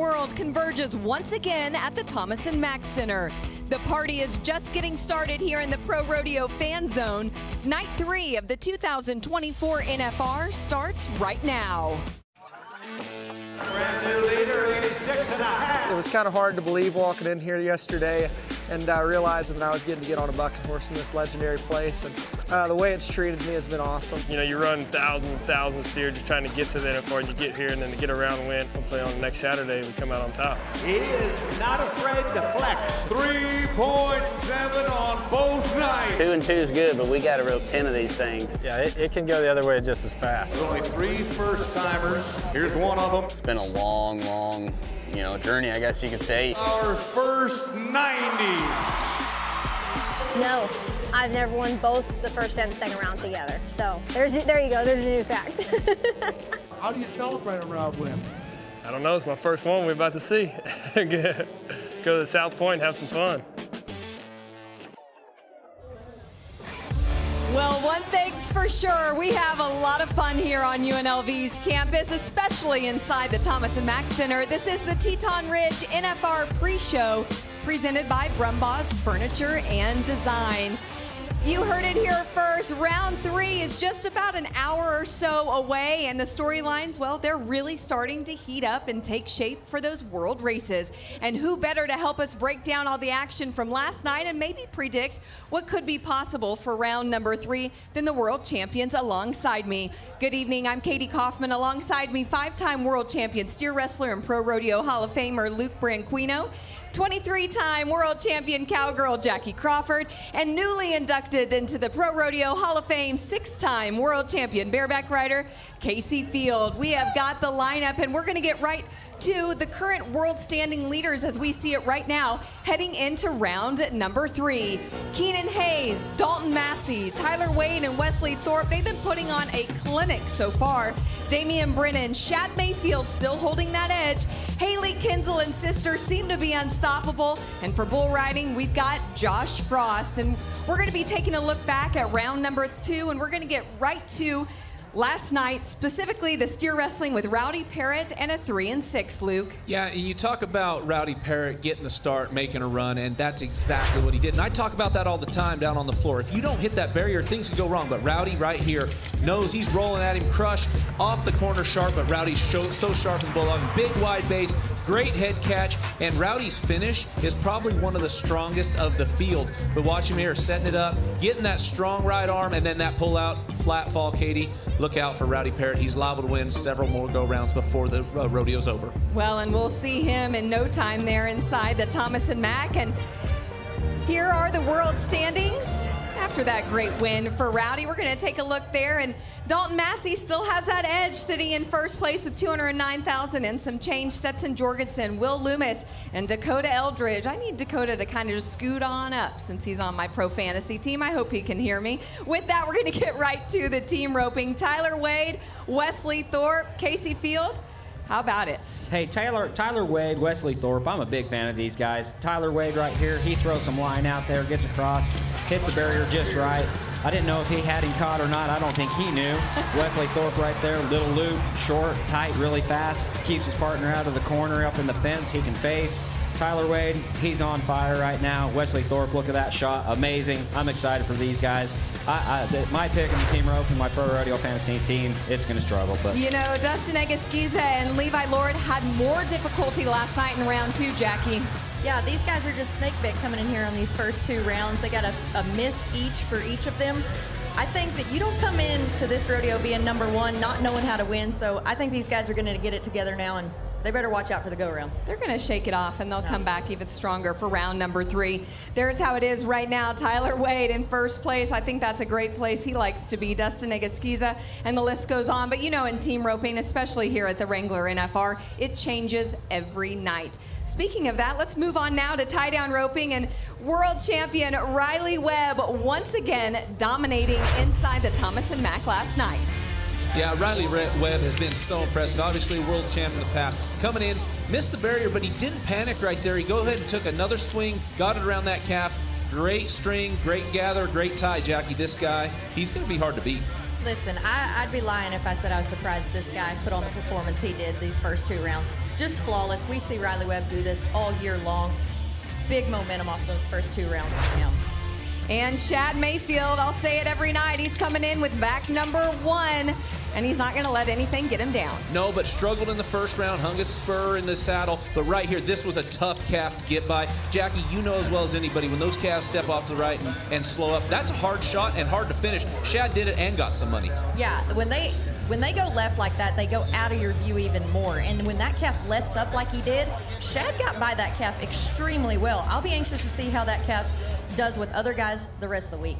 world converges once again at the Thomas Mack Center. The party is just getting started here in the Pro Rodeo Fan Zone. Night 3 of the 2024 NFR starts right now. Brand new leader, 86.5. It was kind of hard to believe walking in here yesterday and realizing that I was getting to get on a bucking horse in this legendary place. And the way it's treated me has been awesome. You know, you run thousands and thousands of steer just trying to get to the NFR, and you get here and then to get around and win. Hopefully on the next Saturday we come out on top. He is not afraid to flex. 3.7 on both nights. 2 and 2 is good, but we got to rope 10 of these things. Yeah, it can go the other way just as fast. There's only 3 first-timers. Here's one of them. It's been a long, journey, I guess you could say. Our first 90. No, I've never won both the first and second round together. So there you go, there's a new fact. How do you celebrate a round win? I don't know, it's my first one we're about to see. Go to the South Point and have some fun. Well, one thing's for sure, we have a lot of fun here on UNLV's campus, especially inside the Thomas Mack Center. This is the Teton Ridge NFR Preshow, presented by Brumbaugh's Furniture and Design. You heard it here first. Round 3 is just about an hour or so away, and the storylines, well, they're really starting to heat up and take shape for those world races. And who better to help us break down all the action from last night and maybe predict what could be possible for round number 3 than the world champions alongside me. Good evening, I'm Kadee Coffman. Alongside me, 5-time world champion steer wrestler and Pro Rodeo Hall of Famer Luke Branquinho, 23-time world champion cowgirl Jackie Crawford, and newly inducted into the Pro Rodeo Hall of Fame 6-time world champion bareback rider Kaycee Feild. We have got the lineup, and we're going to get right to the current world standing leaders as we see it right now, heading into round number 3. Keenan Hayes, Dalton Massey, Tyler Wade, and Wesley Thorpe, they've been putting on a clinic so far. Damian Brennan, Shad Mayfield still holding that edge. Haley Kinsel and sister seem to be unstoppable. And for bull riding, we've got Josh Frost. And we're going to be taking a look back at round number 2, and we're going to get right to last night, specifically the steer wrestling with Rowdy Parrott and a 3 and 6, Luke. Yeah, and you talk about Rowdy Parrott getting the start, making a run, and that's exactly what he did. And I talk about that all the time down on the floor. If you don't hit that barrier, things can go wrong. But Rowdy right here knows he's rolling at him, crushed off the corner sharp, but Rowdy's so sharp and bulldogging. Big wide base, great head catch, and Rowdy's finish is probably one of the strongest of the field. But watch him here, setting it up, getting that strong right arm, and then that pull out, flat fall, Kadee. Look out for Rowdy Parrott. He's liable to win several more go-rounds before the rodeo's over. Well, and we'll see him in no time there inside the Thomas and Mack. And here are the world standings after that great win for Rowdy. We're going to take a look there, and Dalton Massey still has that edge, sitting in first place with 209,000 and some change. Stetson Jorgensen, Will Loomis, and Dakota Eldridge. I need Dakota to kind of just scoot on up since he's on my Pro Fantasy team. I hope he can hear me. With that, we're going to get right to the team roping. Tyler Wade, Wesley Thorpe, Kaycee Feild. How about it? Hey, Tyler Wade, Wesley Thorpe, I'm a big fan of these guys. Tyler Wade right here, he throws some line out there, gets across, hits the barrier just right. I didn't know if he had him caught or not. I don't think he knew. Wesley Thorpe right there, little loop, short, tight, really fast. Keeps his partner out of the corner, up in the fence. He can face. Tyler Wade, he's on fire right now. Wesley Thorpe, look at that shot. Amazing. I'm excited for these guys. My pick in the team rope and my Pro Rodeo Fantasy team, it's going to struggle. But you know, Dustin Egaskiza and Levi Lord had more difficulty last night in round 2, Jackie. Yeah, these guys are just snake bit coming in here on these first 2 rounds. They got a miss each for each of them. I think that you don't come in to this rodeo being number 1, not knowing how to win. So I think these guys are going to get it together now, and they better watch out for the go-rounds. They're going to shake it off, and they'll come back even stronger for round number 3. There's how it is right now. Tyler Wade in first place. I think that's a great place he likes to be. Dustin Egaskiza, and the list goes on. But you know, in team roping, especially here at the Wrangler NFR, it changes every night. Speaking of that, let's move on now to tie-down roping, and world champion Riley Webb once again dominating inside the Thomas and Mack last night. Yeah, Riley Webb has been so impressive. Obviously, world champ in the past. Coming in, missed the barrier, but he didn't panic right there. He go ahead and took another swing, got it around that calf. Great string, great gather, great tie, Jackie. This guy, he's going to be hard to beat. Listen, I'd be lying if I said I was surprised this guy put on the performance he did these first 2 rounds. Just flawless. We see Riley Webb do this all year long. Big momentum off those first 2 rounds for him. And Shad Mayfield, I'll say it every night, he's coming in with back number 1, and he's not going to let anything get him down. No, but struggled in the first round, hung a spur in the saddle. But right here, this was a tough calf to get by. Jackie, you know as well as anybody, when those calves step off to the right and slow up, that's a hard shot and hard to finish. Shad did it and got some money. Yeah, when they go left like that, they go out of your view even more. And when that calf lets up like he did, Shad got by that calf extremely well. I'll be anxious to see how that calf does with other guys the rest of the week.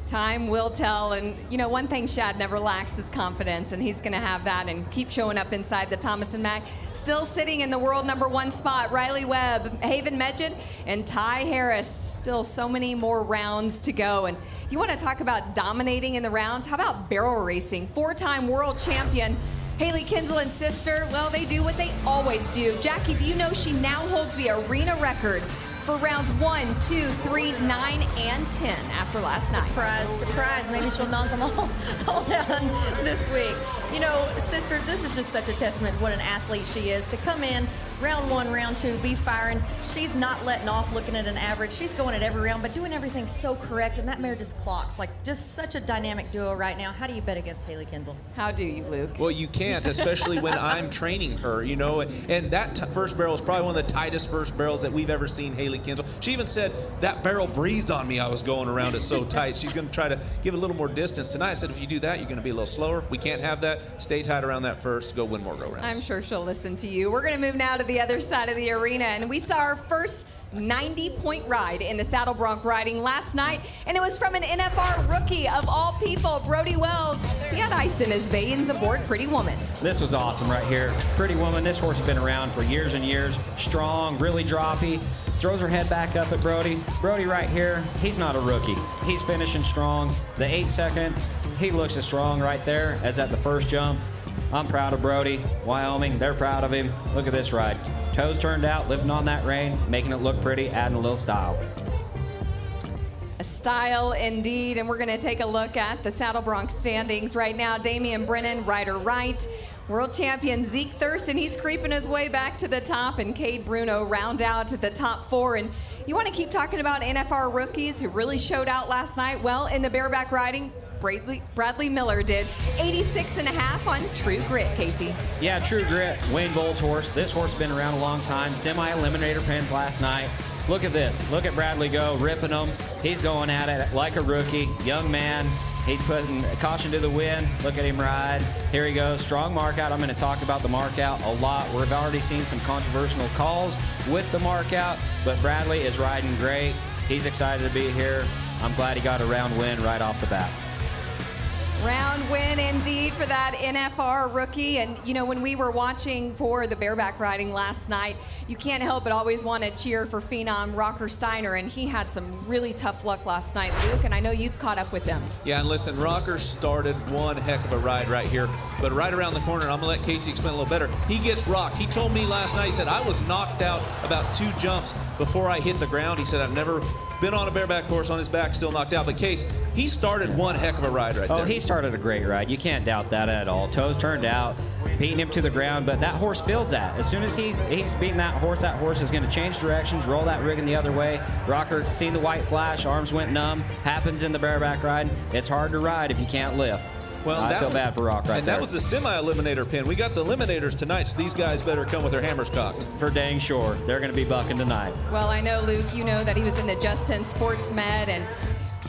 Time will tell, and you know, one thing Shad never lacks is confidence, and he's going to have that and keep showing up inside the Thomas and Mack. Still sitting in the world number 1 spot, Riley Webb, Haven Medjid, and Ty Harris. Still so many more rounds to go. And you want to talk about dominating in the rounds? How about barrel racing? 4-time world champion Haley Kinsel and sister, well, they do what they always do. Jackie, do you know she now holds the arena record for rounds 1, 2, 3, 9, and 10 after last night? Surprise. Maybe she'll knock them all down this week. You know, sister, this is just such a testament to what an athlete she is. To come in, round 1, round 2, be firing. She's not letting off looking at an average. She's going at every round, but doing everything so correct, and that mare just clocks. Like, just such a dynamic duo right now. How do you bet against Haley Kinsel? How do you, Luke? Well, you can't, especially when I'm training her, you know. And that first barrel is probably one of the tightest first barrels that we've ever seen Haley Kinsel. She even said, that barrel breathed on me. I was going around it so tight. She's going to try to give it a little more distance tonight. I said, if you do that, you're going to be a little slower. We can't have that. Stay tight around that first. Go win more go rounds. I'm sure she'll listen to you. We're going to move now to the other side of the arena, and we saw our first 90-point ride in the saddle bronc riding last night, and it was from an NFR rookie of all people, Brody Wells. He had ice in his veins aboard Pretty Woman. This was awesome right here. Pretty Woman, this horse has been around for years and years. Strong, really droppy. Throws her head back up at Brody. Brody right here, he's not a rookie. He's finishing strong. The 8 seconds, he looks as strong right there as at the first jump. I'm proud of Brody. Wyoming, they're proud of him. Look at this ride. Toes turned out, living on that rein, making it look pretty, adding a little style. A style indeed, and we're going to take a look at the saddle bronc standings right now. Damian Brennan, rider right. World champion Zeke Thurston, he's creeping his way back to the top, and Cade Bruno round out to the top 4. And you want to keep talking about NFR rookies who really showed out last night? Well, in the bareback riding, Bradley Miller did 86.5 on True Grit, Kaycee. Yeah, True Grit, Wayne Volt's horse. This horse has been around a long time. Semi-eliminator pins last night. Look at this. Look at Bradley go, ripping them. He's going at it like a rookie, young man. He's putting caution to the wind. Look at him ride. Here he goes. Strong mark out. I'm going to talk about the mark out a lot. We've already seen some controversial calls with the mark out, but Bradley is riding great. He's excited to be here. I'm glad he got a round win right off the bat. Round win indeed for that NFR rookie. And you know, when we were watching for the bareback riding last night, you can't help but always want to cheer for phenom Rocker Steiner, and he had some really tough luck last night, Luke, and I know you've caught up with them. Yeah, and listen, Rocker started one heck of a ride right here, but right around the corner, and I'm going to let Kaycee explain a little better, he gets rocked. He told me last night, he said, I was knocked out about 2 jumps before I hit the ground. He said, I've never been on a bareback horse on his back, still knocked out. But Case, he started one heck of a ride right there. Oh, he started a great ride. You can't doubt that at all. Toes turned out, beating him to the ground, but that horse feels that. As soon as he's beating that horse is going to change directions, roll that rigging the other way. Rocker seen the white flash, arms went numb. Happens in the bareback ride. It's hard to ride if you can't lift. Well, I feel bad for Rock right and there. That was the semi-eliminator pin. We got the eliminators tonight, so these guys better come with their hammers cocked. For dang sure. They're going to be bucking tonight. Well, I know, Luke, you know that he was in the Justin Sports Med, and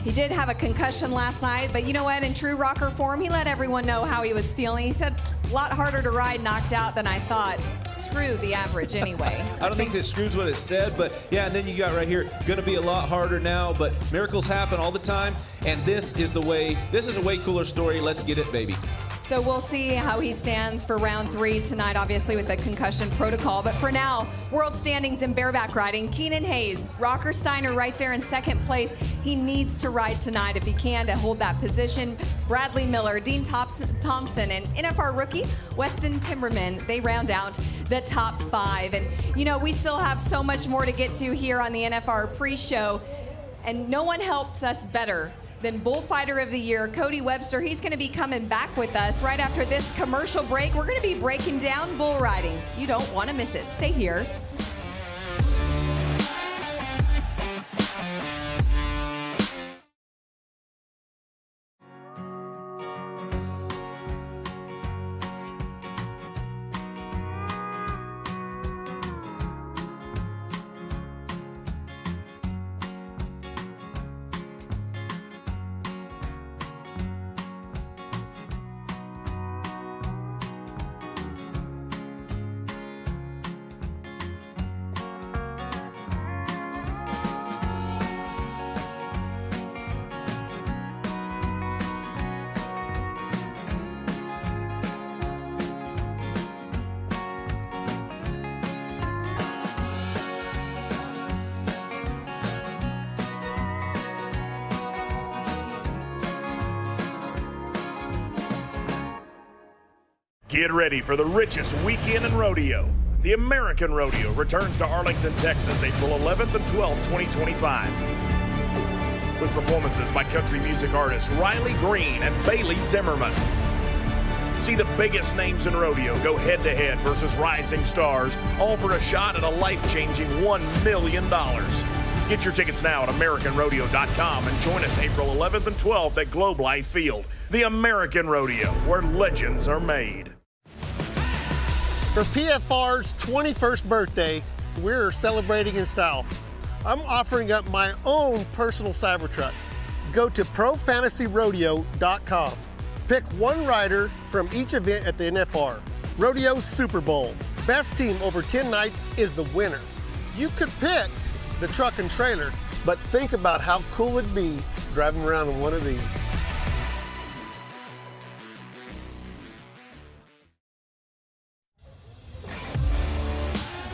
he did have a concussion last night, but you know what? In true Rocker form, he let everyone know how he was feeling. He said, a lot harder to ride knocked out than I thought. Screw the average anyway. I don't think that screws what it said, but yeah, and then you got right here, going to be a lot harder now, but miracles happen all the time, and this is a way cooler story. Let's get it, baby. So we'll see how he stands for round 3 tonight, obviously with the concussion protocol. But for now, world standings in bareback riding. Keenan Hayes, Rocker Steiner right there in second place. He needs to ride tonight if he can to hold that position. Bradley Miller, Dean Thompson, and NFR rookie Weston Timmerman, they round out the top 5. And, you know, we still have so much more to get to here on the NFR Pre-Show. And no one helps us better Then Bullfighter of the Year, Cody Webster. He's going to be coming back with us right after this commercial break. We're going to be breaking down bull riding. You don't want to miss it. Stay here. Get ready for the richest weekend in rodeo. The American Rodeo returns to Arlington, Texas, April 11th and 12th, 2025. With performances by country music artists Riley Green and Bailey Zimmerman. See the biggest names in rodeo go head-to-head versus rising stars, all for a shot at a life-changing $1 million. Get your tickets now at AmericanRodeo.com and join us April 11th and 12th at Globe Life Field. The American Rodeo, where legends are made. For PFR's 21st birthday, we're celebrating in style. I'm offering up my own personal Cybertruck. Go to ProFantasyRodeo.com. Pick one rider from each event at the NFR. Rodeo Super Bowl. Best team over 10 nights is the winner. You could pick the truck and trailer, but think about how cool it'd be driving around in one of these.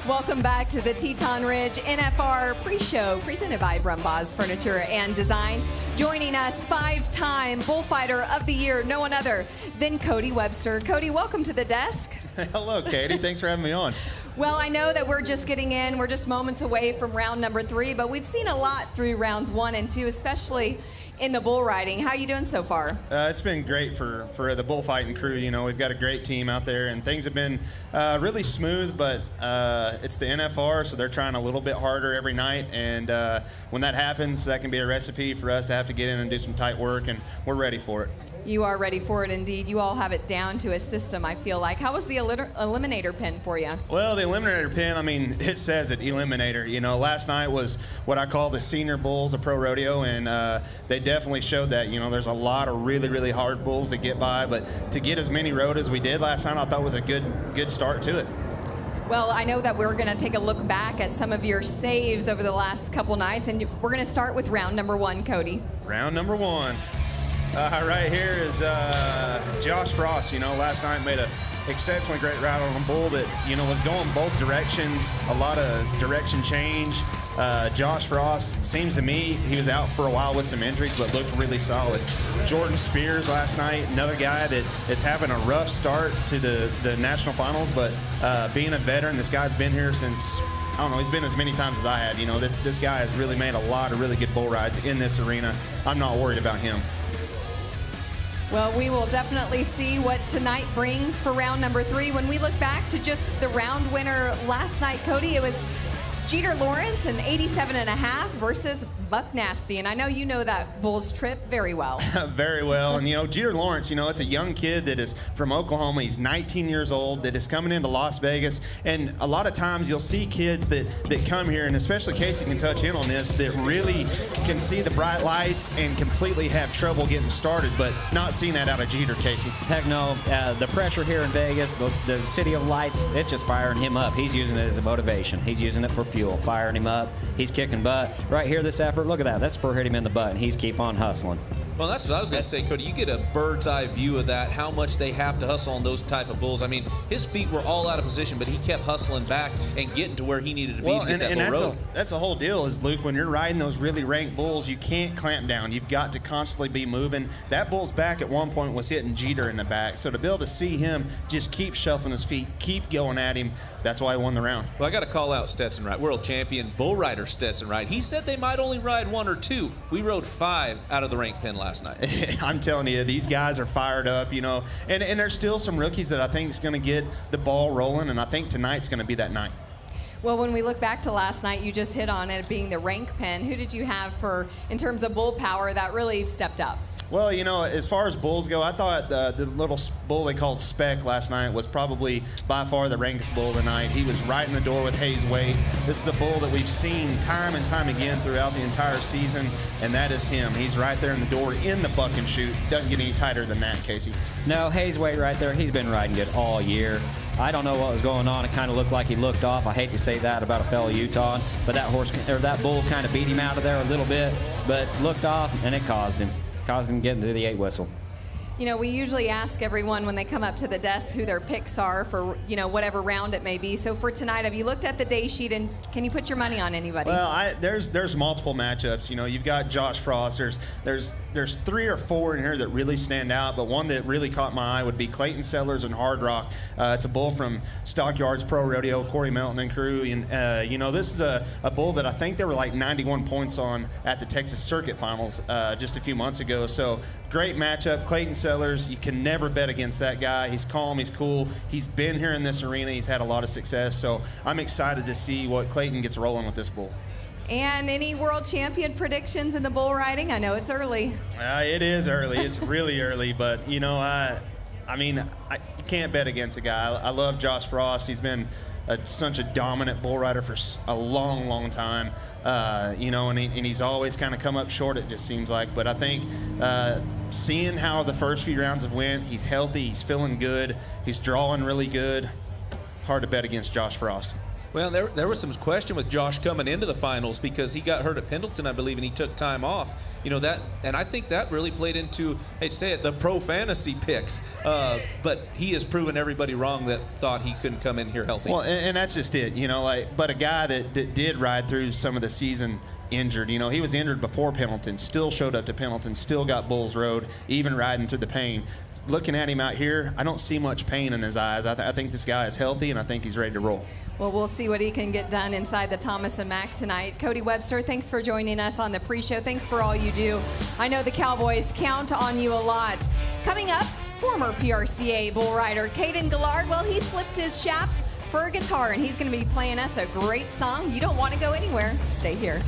Welcome back to the Teton Ridge NFR Pre-Show, presented by Brumbaugh's Furniture and Design. Joining us, 5-time Bullfighter of the Year, no one other than Cody Webster. Cody, welcome to the desk. Hello, Katie. Thanks for having me on. Well, I know that we're just getting in. We're just moments away from round number 3, but we've seen a lot through rounds 1 and 2, especially in the bull riding. How are you doing so far? It's been great for the bullfighting crew. You know, we've got a great team out there, and things have been really smooth, but it's the NFR, so they're trying a little bit harder every night, and when that happens, that can be a recipe for us to have to get in and do some tight work, and we're ready for it. You are ready for it, indeed. You all have it down to a system, I feel like. How was the eliminator pin for you? Well, the eliminator pin, I mean, it says it, eliminator. You know, last night was what I call the senior bulls of pro rodeo, and they definitely showed that. You know, there's a lot of really, really hard bulls to get by, but to get as many rode as we did last night, I thought was a good start to it. Well, I know that we're going to take a look back at some of your saves over the last couple nights, and we're going to start with round number 1, Cody. Round number 1. Right here is Josh Frost. You know, last night made a exceptionally great ride on a bull that, you know, was going both directions, a lot of direction change. Josh Frost, seems to me, he was out for a while with some injuries, but looked really solid. Jordan Spears last night, another guy that is having a rough start to the national finals, but being a veteran, this guy's been here since, I don't know, he's been as many times as I have. You know, this guy has really made a lot of really good bull rides in this arena. I'm not worried about him. Well, we will definitely see what tonight brings for round number 3. When we look back to just the round winner last night, Cody, it was Jeter Lawrence, an 87.5 versus Buck Nasty. And I know you know that bull's trip very well. Very well. And, you know, Jeter Lawrence, you know, it's a young kid that is from Oklahoma. He's 19 years old, that is coming into Las Vegas. And a lot of times you'll see kids that come here, and especially Kaycee can touch in on this, that really can see the bright lights and completely have trouble getting started, but not seeing that out of Jeter, Kaycee. Heck no. The pressure here in Vegas, the city of lights, it's just firing him up. He's using it as a motivation. He's using it for fuel, firing him up. He's kicking butt. Right here, this effort, look at that. That spur hit him in the butt, and he's keep on hustling. Well, that's what I was going to say, Cody. You get a bird's eye view of that, how much they have to hustle on those type of bulls. I mean, his feet were all out of position, but he kept hustling back and getting to where he needed to be to get that bull rode. That's the whole deal is, Luke, when you're riding those really ranked bulls, you can't clamp down. You've got to constantly be moving. That bull's back at one point was hitting Jeter in the back. So to be able to see him just keep shuffling his feet, keep going at him, that's why he won the round. Well, I got to call out Stetson Wright, world champion bull rider Stetson Wright. He said they might only ride 1 or 2. We rode 5 out of the rank pen last night. I'm telling you, these guys are fired up, you know, and there's still some rookies that I think is going to get the ball rolling, and I think tonight's going to be that night. Well, when we look back to last night, you just hit on it being the rank pen. Who did you have in terms of bull power that really stepped up? Well, you know, as far as bulls go, I thought the little bull they called Speck last night was probably by far the rankest bull tonight. He was right in the door with Hayes Wade. This is a bull that we've seen time and time again throughout the entire season, and that is him. He's right there in the door in the buck and shoot. Doesn't get any tighter than that, Kaycee. No, Hayes Wade right there, he's been riding good all year. I don't know what was going on. It kind of looked like he looked off. I hate to say that about a fellow Utah, but that bull kind of beat him out of there a little bit, but looked off, and it caused him getting to the 8 whistle. You know, we usually ask everyone when they come up to the desk who their picks are for, you know, whatever round it may be. So for tonight, have you looked at the day sheet, and can you put your money on anybody? Well, there's multiple matchups. You know, you've got Josh Frost. There's 3 or 4 in here that really stand out, but one that really caught my eye would be Clayton Sellers and Hard Rock. It's a bull from Stockyards Pro Rodeo, Corey Melton and crew. And, you know, this is a bull that I think there were like 91 points on at the Texas Circuit Finals just a few months ago. So great matchup. Clayton Sellers, you can never bet against that guy. He's calm, he's cool. He's been here in this arena. He's had a lot of success. So I'm excited to see what Clayton gets rolling with this bull. And any world champion predictions in the bull riding? I know it's early. It is early. It's really early. But, you know, I mean, you can't bet against a guy. I love Josh Frost. He's been such a dominant bull rider for a long, long time. You know, and he's always kind of come up short, it just seems like. But I think seeing how the first few rounds have went, he's healthy, he's feeling good, he's drawing really good. Hard to bet against Josh Frost. Well, there was some question with Josh coming into the finals because he got hurt at Pendleton, I believe, and he took time off. You know, and I think that really played into, hate to say it, the pro fantasy picks. But he has proven everybody wrong that thought he couldn't come in here healthy. Well, and that's just it, you know, but a guy that did ride through some of the season injured. You know, he was injured before Pendleton, still showed up to Pendleton, still got Bulls Road, even riding through the pain. Looking at him out here, I don't see much pain in his eyes. I think this guy is healthy, and I think he's ready to roll. Well, we'll see what he can get done inside the Thomas and Mack tonight. Cody Webster, thanks for joining us on the pre-show. Thanks for all you do. I know the Cowboys count on you a lot. Coming up, former PRCA bull rider Caden Gillard. Well, he flipped his shafts for a guitar, and he's going to be playing us a great song. You don't want to go anywhere. Stay here.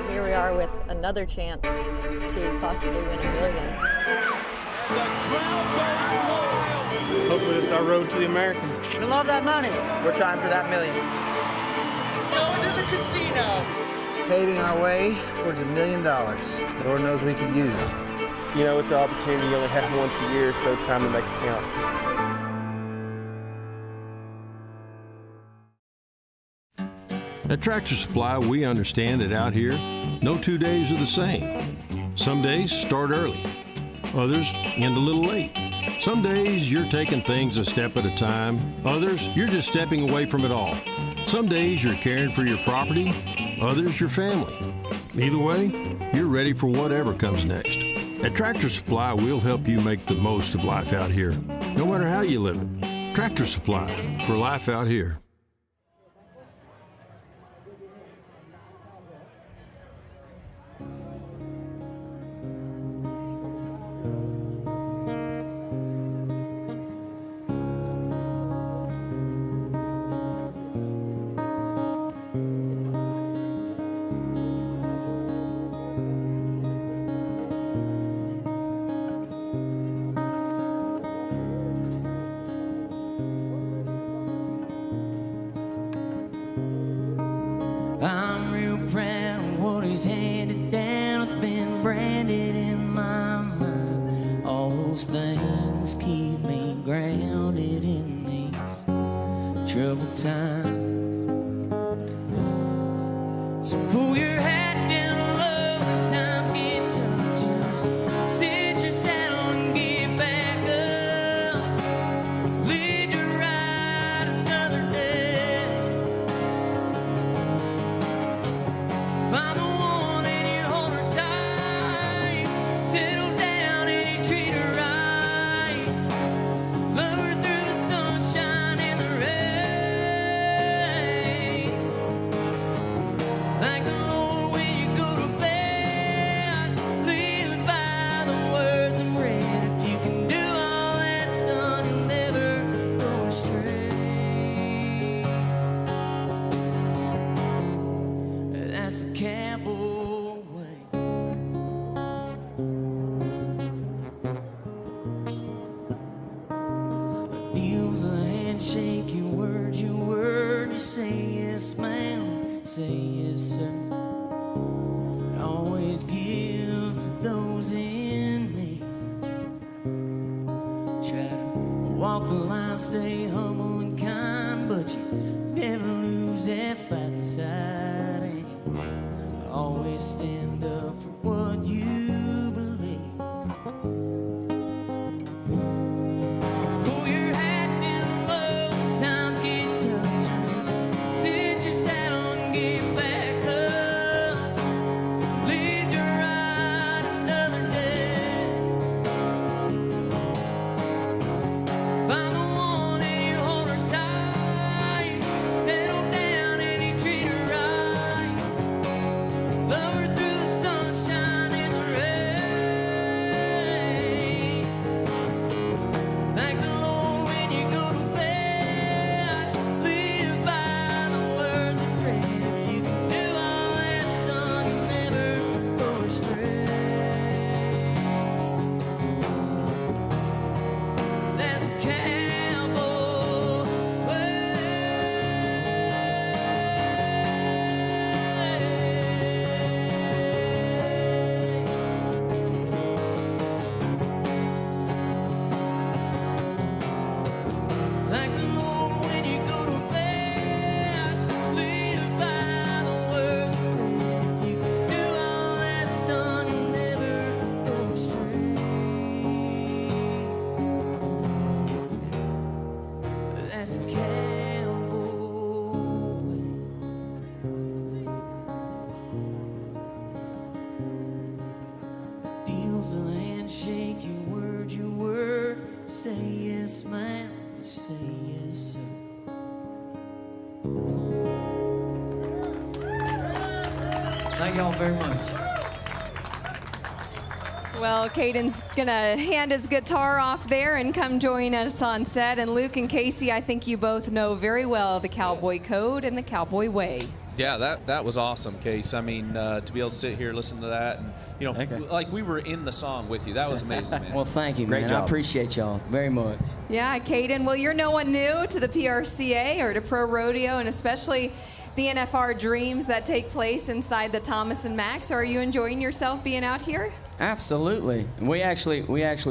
Here we are with another chance to possibly win $1 million. Hopefully this is our road to the American. We love that money. We're trying for that $1 million. Going to the casino. Paving our way towards $1 million. Lord knows we could use it. You know, it's an opportunity you only have once a year, so it's time to make it count. At Tractor Supply, we understand that out here, no 2 days are the same. Some days start early, others end a little late. Some days you're taking things a step at a time, others you're just stepping away from it all. Some days you're caring for your property, others your family. Either way, you're ready for whatever comes next. At Tractor Supply, we'll help you make the most of life out here, no matter how you live it. Tractor Supply, for life out here. I'm real proud of what he's handed down. It's been branded in my mind. All those things keep me grounded in these troubled times. So pull your hat down low when times get tough. Just sit your saddle and get back up. Live to ride another day. Find the one and you hold her tight. Settle down and you treat her right. Love her through the sunshine and the rain. Thank the Lord when you go to bed. Live by the words I'm read. If you can do all that, son, you'll never go astray. That's the cowboy way. Deal's a handshake, your word, you say yes, ma'am, say yes, sir. Always give to those in need. Try to walk the line, stay humble and kind, but you never lose that fight inside. And you always stand up for what you believe. Pull your hat down low when times get tough. Just sit your saddle and get back up. Live to ride another day. Find the one and you hold her tight. Settle down and you treat her right. Love her through the sunshine and the rain. Thank the Lord when you go to bed. Live by the words and pray. If you can do all that, son, you'll never go astray. That's a cowboy way. Thank the Lord when you go to bed. Live by the words and pray. If you can do all that, son, you'll never go astray. That's a cowboy way. Deal's a handshake, your word, say yes, ma'am, say yes, sir. Thank y'all very much. Well, Caden's going to hand his guitar off there and come join us on set. And Luke and Kaycee, I think you both know very well the Cowboy Code and the Cowboy Way. Yeah, that was awesome, Case. I mean, to be able to sit here, listen to that, and like we were in the song with you. That was amazing, man. Well, thank you, Great man. job. I appreciate y'all very much. Yeah, Caden, well, you're no one new to the PRCA or to Pro Rodeo, and especially the NFR dreams that take place inside the Thomas and Mack. So are you enjoying yourself being out here? Absolutely. We actually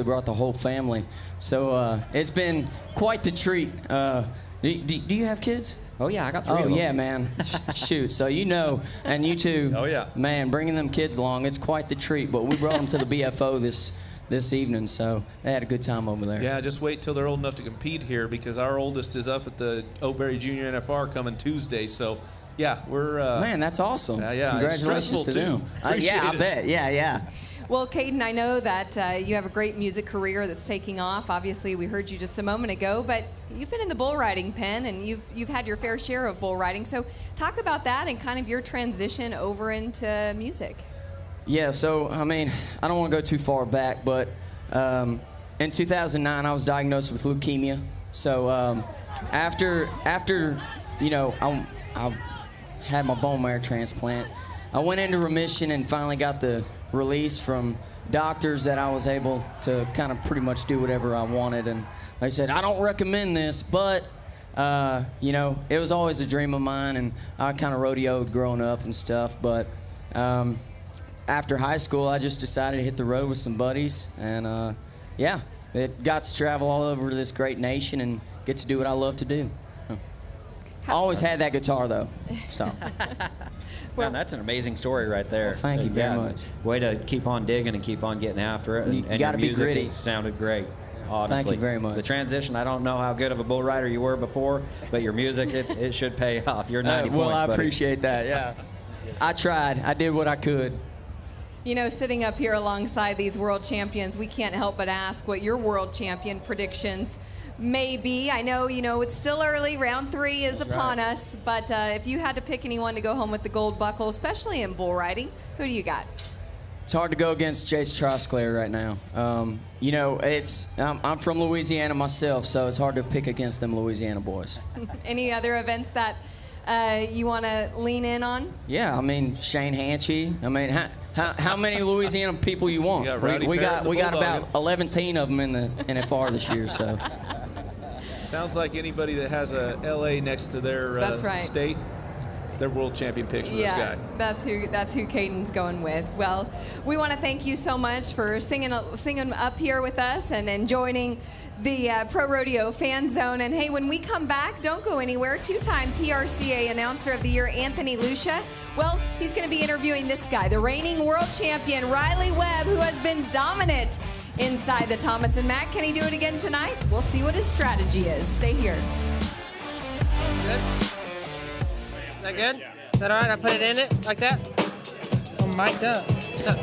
brought the whole family, so it's been quite the treat. Do you have kids? Oh, yeah, I got 3 of them. Oh, yeah, man. Shoot, so you know, and you too. Oh, yeah. Man, bringing them kids along, it's quite the treat. But we brought them to the BFO this evening, so they had a good time over there. Yeah, just wait till they're old enough to compete here, because our oldest is up at the Oakberry Junior NFR coming Tuesday, so yeah, we're... Man, that's awesome. Yeah, congratulations to them. Yeah, I bet. Yeah. Well, Caden, I know that you have a great music career that's taking off. Obviously, we heard you just a moment ago, but you've been in the bull riding pen, and you've had your fair share of bull riding. So talk about that and kind of your transition over into music. Yeah, so, I mean, I don't want to go too far back, but in 2009, I was diagnosed with leukemia. So after you know, I had my bone marrow transplant, I went into remission and finally got the release from doctors that I was able to kind of pretty much do whatever I wanted. And they said, I don't recommend this, but, you know, it was always a dream of mine, and I kind of rodeoed growing up and stuff. But after high school, I just decided to hit the road with some buddies. And, yeah, it got to travel all over this great nation and get to do what I love to do. I always had that guitar, though, so. Well, that's an amazing story right there. Well, thank you very much. Way to keep on digging and keep on getting after it. You gotta be gritty. It sounded great, honestly. Thank you very much. The transition, I don't know how good of a bull rider you were before, but your music, it should pay off. You're 90 points, well, I buddy. appreciate that, yeah. I tried. I did what I could. You know, sitting up here alongside these world champions, we can't help but ask what your world champion predictions may be. I know, you know, it's still early. Round 3 is upon us. But if you had to pick anyone to go home with the gold buckle, especially in bull riding, who do you got? It's hard to go against Chase Trosclair right now. You know, I'm from Louisiana myself, so it's hard to pick against them Louisiana boys. Any other events that you want to lean in on? Yeah, I mean, Shane Hanchey. I mean, how many Louisiana people you want? We got about 11 of them in the NFR this year, so. Sounds like anybody that has a LA next to their state, they're world champion picks for this guy. That's who Caden's going with. Well, we want to thank you so much for singing up here with us and joining the Pro Rodeo Fan Zone. And hey, when we come back, don't go anywhere. 2-time PRCA Announcer of the Year, Anthony Lucia. Well, he's going to be interviewing this guy, the reigning world champion, Riley Webb, who has been dominant inside the Thomas and Mack. Can he do it again tonight? We'll see what his strategy is. Stay here. Good? Is that good? Is that all right? I put it in it like that? I'm mic'd up. What's up?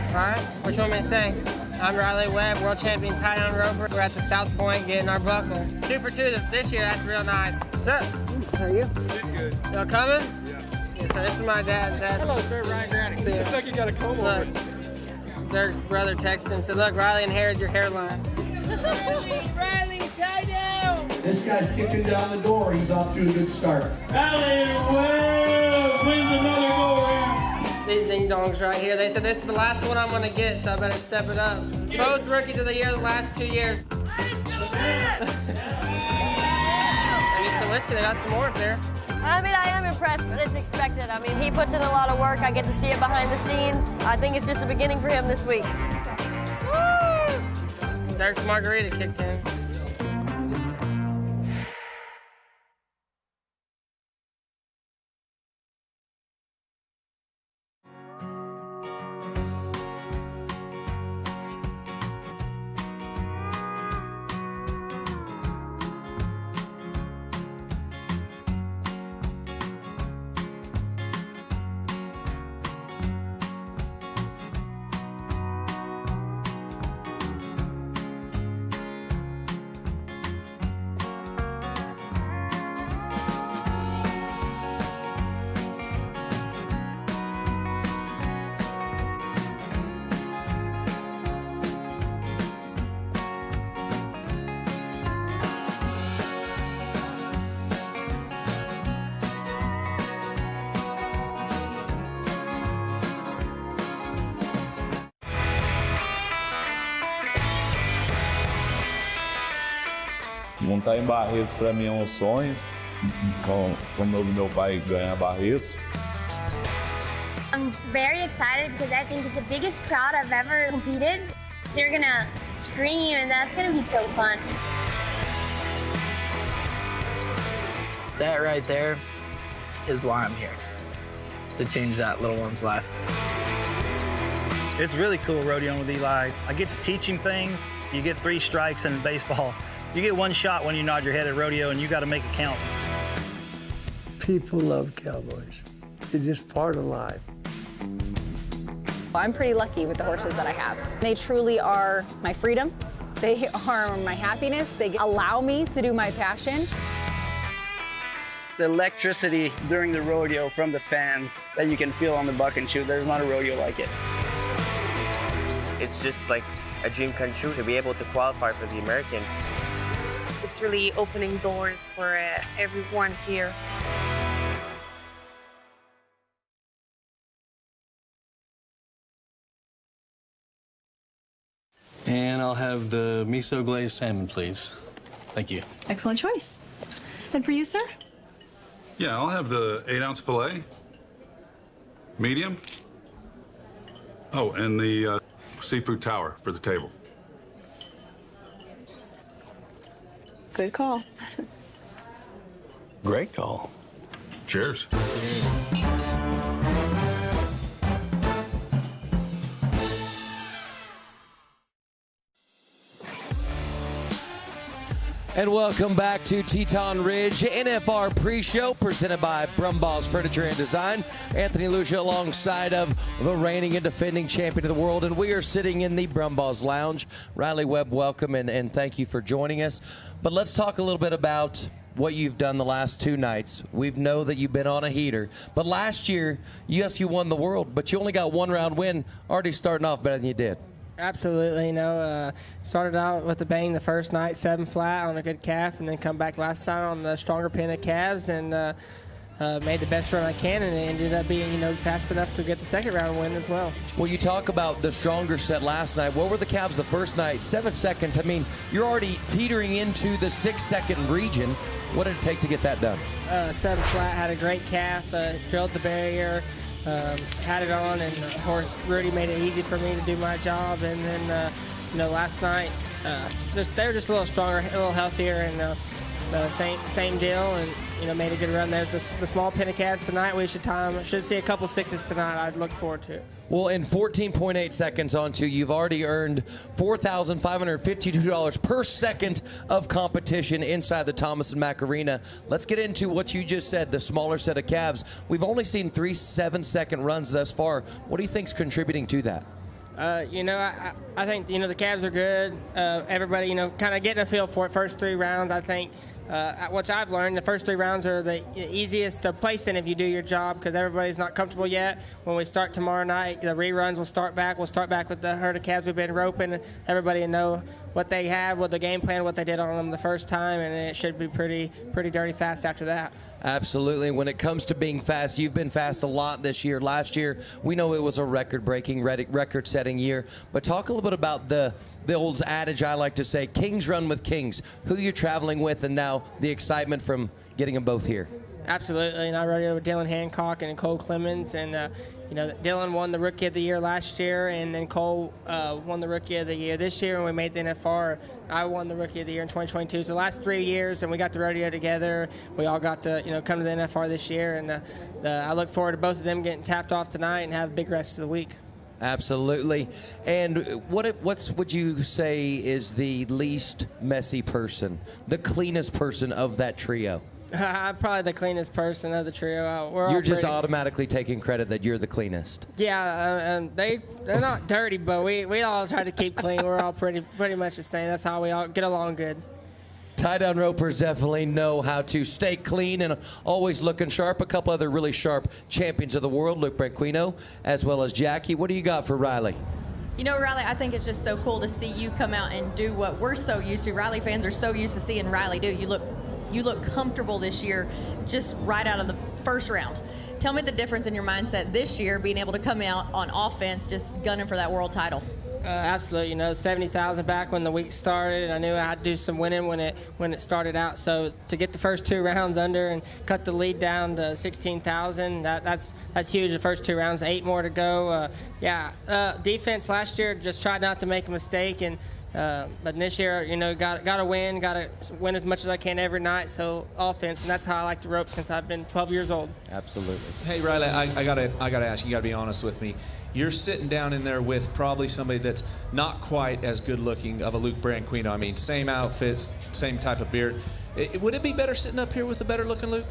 All right. What you want me to say? I'm Riley Webb, world champion tie-down roper. We're at the South Point getting our buckle. 2 for 2 this year. That's real nice. What's up? How are you? Good. Y'all coming? Yeah. So this is my dad's dad. Hello, sir, Ryan Granny. Looks like you got a comb over. Dirk's brother texted him, said, look, Riley inherited your hairline. Riley, tie down! This guy's kicking down the door. He's off to a good start. Riley Webb wins another go-around. These ding-dongs right here, they said, this is the last one I'm going to get, so I better step it up. Both rookies of the year the last 2 years. I need some whiskey. They got some more up there. I mean, I am impressed, but it's expected. I mean, he puts in a lot of work. I get to see it behind the scenes. I think it's just the beginning for him this week. Woo! Dirk's margarita kicked in. Montar em Barretos para mim é sonho, como eu vi meu pai ganhar Barretos. I'm very excited because I think it's the biggest crowd I've ever competed. They're gonna scream and that's gonna be so fun. That right there is why I'm here, to change that little one's life. It's really cool rodeoing with Eli. I get to teach him things. You get 3 strikes in baseball. You get 1 shot when you nod your head at rodeo, and you got to make it count. People love cowboys. They're just part of life. I'm pretty lucky with the horses that I have. They truly are my freedom. They are my happiness. They allow me to do my passion. The electricity during the rodeo from the fans that you can feel on the buck and shoot, there's not a rodeo like it. It's just like a dream come true to be able to qualify for the American. It's really opening doors for everyone here. And I'll have the miso glazed salmon, please. Thank you. Excellent choice. And for you, sir? Yeah, I'll have the 8-ounce filet. Medium. Oh, and the seafood tower for the table. Good call. Great call. Cheers. And welcome back to Teton Ridge NFR Preshow, presented by Brumbaugh's Furniture and Design. Anthony Lucia alongside of the reigning and defending champion of the world, and we are sitting in the Brumbaugh's Lounge. Riley Webb, welcome, and thank you for joining us. But let's talk a little bit about what you've done the last 2 nights. We know that you've been on a heater. But last year, yes, you won the world, but you only got 1 round win, already starting off better than you did. Absolutely, started out with a bang the first night, 7 flat on a good calf, and then come back last night on the stronger pen of calves and made the best run I can, and it ended up being, fast enough to get the second round win as well. Well, you talk about the stronger set last night. What were the calves the first night? 7 seconds. I mean, you're already teetering into the 6-second region. What did it take to get that done? 7 flat, had a great calf, drilled the barrier, had it on, and of course Rudy made it easy for me to do my job. And then last night they were just a little stronger, a little healthier, and same deal, and made a good run. There's the small pen of calves tonight. We should see a couple 6s tonight. I'd look forward to it. Well, in 14.8 seconds onto, you've already earned $4,552 per second of competition inside the Thomas Mack Arena. Let's get into what you just said, the smaller set of calves. We've only seen 3 7-second runs thus far. What do you think's contributing to that? I think, the calves are good. Everybody, kind of getting a feel for it. First 3 rounds, I think, what I've learned, the first 3 rounds are the easiest to place in if you do your job, because everybody's not comfortable yet. When we start tomorrow night, the reruns will start back. We'll start back with the herd of calves we've been roping. Everybody will know what they have, what the game plan, what they did on them the first time, and it should be pretty dirty fast after that. Absolutely. When it comes to being fast, you've been fast a lot this year. Last year, we know it was a record-breaking, record-setting year. But talk a little bit about the old adage I like to say, kings run with kings, who you're traveling with, and now the excitement from getting them both here. Absolutely, and I rode with Dylan Hancock and Cole Clemens, and Dylan won the Rookie of the Year last year, and then Cole won the Rookie of the Year this year, and we made the NFR. I won the Rookie of the Year in 2022. So the last 3 years, and we got the rodeo together. We all got to come to the NFR this year, and I look forward to both of them getting tapped off tonight and have a big rest of the week. Absolutely. And what would you say is the least messy person, the cleanest person of that trio? I'm probably the cleanest person of the trio. You're just automatically taking credit that you're the cleanest. Yeah, they're not dirty, but we all try to keep clean. We're all pretty much the same. That's how we all get along good. Tie-down ropers definitely know how to stay clean and always looking sharp. A couple other really sharp champions of the world, Luke Branquinho, as well as Jackie. What do you got for Riley? Riley, I think it's just so cool to see you come out and do what we're so used to. Riley fans are so used to seeing Riley do. You look comfortable this year, just right out of the first round. Tell me the difference in your mindset this year, being able to come out on offense, just gunning for that world title. Absolutely, 70,000 back when the week started. I knew I had to do some winning when it started out. So to get the first 2 rounds under and cut the lead down to 16,000, that's huge. The first 2 rounds, 8 more to go. Defense last year just tried not to make a mistake, and But this year, you know, got to win as much as I can every night. So offense, and that's how I like to rope since I've been 12 years old. Absolutely. Hey, Riley, I gotta ask. You gotta be honest with me. You're sitting down in there with probably somebody that's not quite as good looking of a Luke Branquinho. I mean, same outfits, same type of beard. Would it be better sitting up here with the better looking Luke?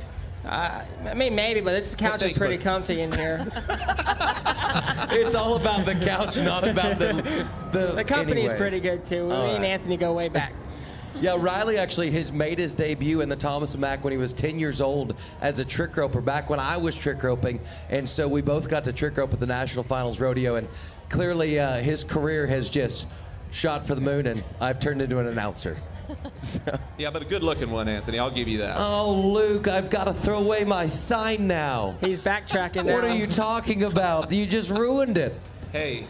I mean, maybe, but this couch is pretty comfy in here. It's all about the couch, not about the company's anyways. Pretty good, too. Me and Anthony go way back. Yeah, Riley actually has made his debut in the Thomas Mack when he was 10 years old as a trick roper, back when I was trick roping. And so we both got to trick rope at the National Finals Rodeo. And clearly his career has just shot for the moon, and I've turned into an announcer. So. Yeah, but a good-looking one, Anthony. I'll give you that. Oh, Luke, I've got to throw away my sign now. He's backtracking now. What are you talking about? You just ruined it. Hey,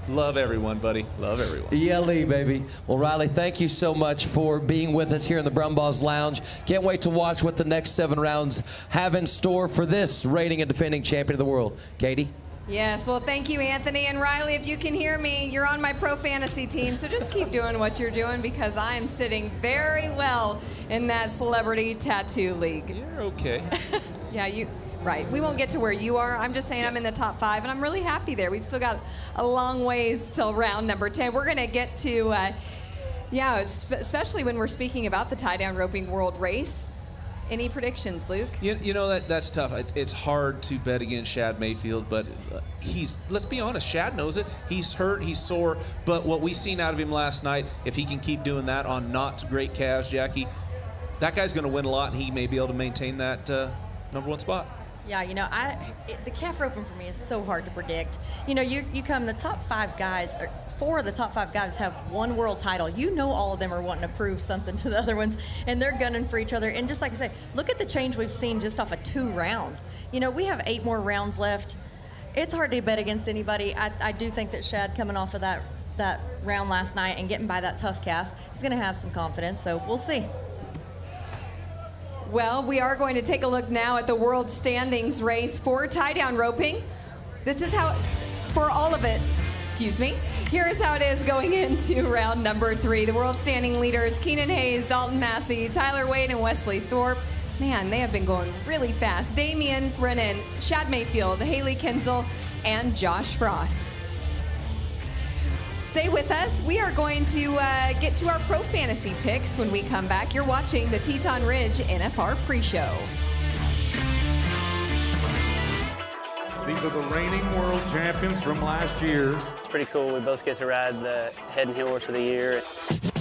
love everyone, buddy. Love everyone. ELE, baby. Well, Riley, thank you so much for being with us here in the Brumbaugh's Lounge. Can't wait to watch what the next 7 rounds have in store for this reigning and defending champion of the world. Kadee? Yes, well, thank you, Anthony. And Riley, if you can hear me, you're on my Pro Fantasy team, so just keep doing what you're doing because I am sitting very well in that Celebrity Tattoo League. You're okay. Yeah, right. We won't get to where you are. I'm just saying I'm in the top 5, and I'm really happy there. We've still got a long ways till round number 10. We're going to get to, especially when we're speaking about the tie-down roping world race. Any predictions, Luke? You know, that's tough. It's hard to bet against Shad Mayfield, but let's be honest, Shad knows it. He's hurt, he's sore, but what we seen out of him last night, if he can keep doing that on not great calves, Jackie, that guy's going to win a lot, and he may be able to maintain that number 1 spot. Yeah, you know, the calf roping for me is so hard to predict. You know, you come, the top 5 guys, or 4 of the top 5 guys have 1 world title. You know all of them are wanting to prove something to the other ones, and they're gunning for each other. And just like I say, look at the change we've seen just off of 2 rounds. You know, we have 8 more rounds left. It's hard to bet against anybody. I do think that Shad coming off of that round last night and getting by that tough calf, he's going to have some confidence, so we'll see. Well, we are going to take a look now at the world standings race for tie-down roping. This is how, for all of it, here is how it is going into round number 3. The world standing leaders, Keenan Hayes, Dalton Massey, Tyler Wade, and Wesley Thorpe. Man, they have been going really fast. Damian Brennan, Shad Mayfield, Haley Kinzel, and Josh Frost. Stay with us. We are going to get to our Pro Fantasy picks when we come back. You're watching the Teton Ridge NFR Preshow. These are the reigning world champions from last year. It's pretty cool. We both get to ride the head and heel horse of the year.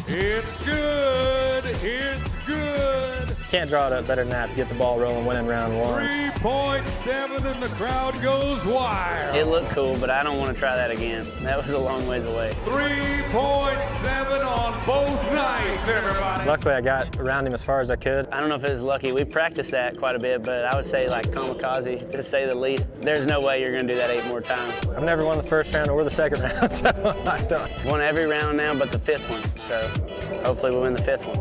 It's good. It's good. Can't draw it up better than that to get the ball rolling, winning round 1. 3.7 and the crowd goes wild. It looked cool, but I don't want to try that again. That was a long ways away. 3.7 on both nights, everybody. Luckily, I got around him as far as I could. I don't know if it was lucky. We practiced that quite a bit, but I would say like kamikaze, to say the least. There's no way you're going to do that 8 more times. I've never won the first round or the second round, so I don't. Won every round now but the 5th one, so hopefully we win the 5th one.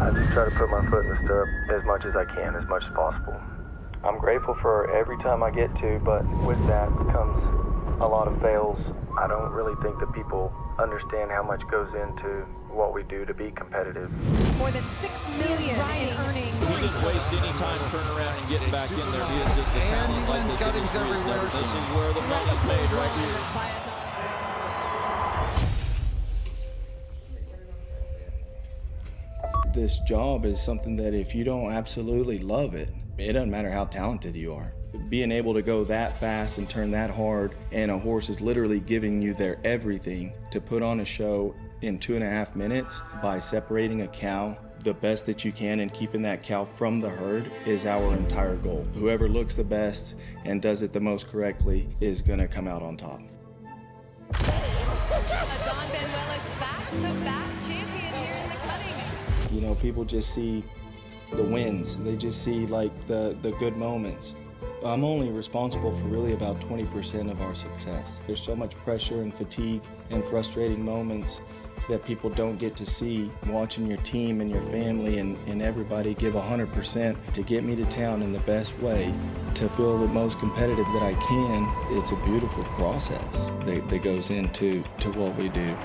I just try to put my foot in the stirrup as much as I can, as much as possible. I'm grateful for every time I get to, but with that comes a lot of fails. I don't really think that people understand how much goes into what we do to be competitive. More than $6 million in earnings. He didn't waste any time turning around and getting back in there. He is just a talent like this. This is where the money's made right here. This job is something that if you don't absolutely love it, it doesn't matter how talented you are. Being able to go that fast and turn that hard, and a horse is literally giving you their everything to put on a show in 2.5 minutes by separating a cow the best that you can and keeping that cow from the herd is our entire goal. Whoever looks the best and does it the most correctly is gonna come out on top. You know, people just see the wins. They just see like the good moments. I'm only responsible for really about 20% of our success. There's so much pressure and fatigue and frustrating moments that people don't get to see. Watching your team and your family and everybody give 100% to get me to town in the best way, to feel the most competitive that I can. It's a beautiful process that goes into what we do.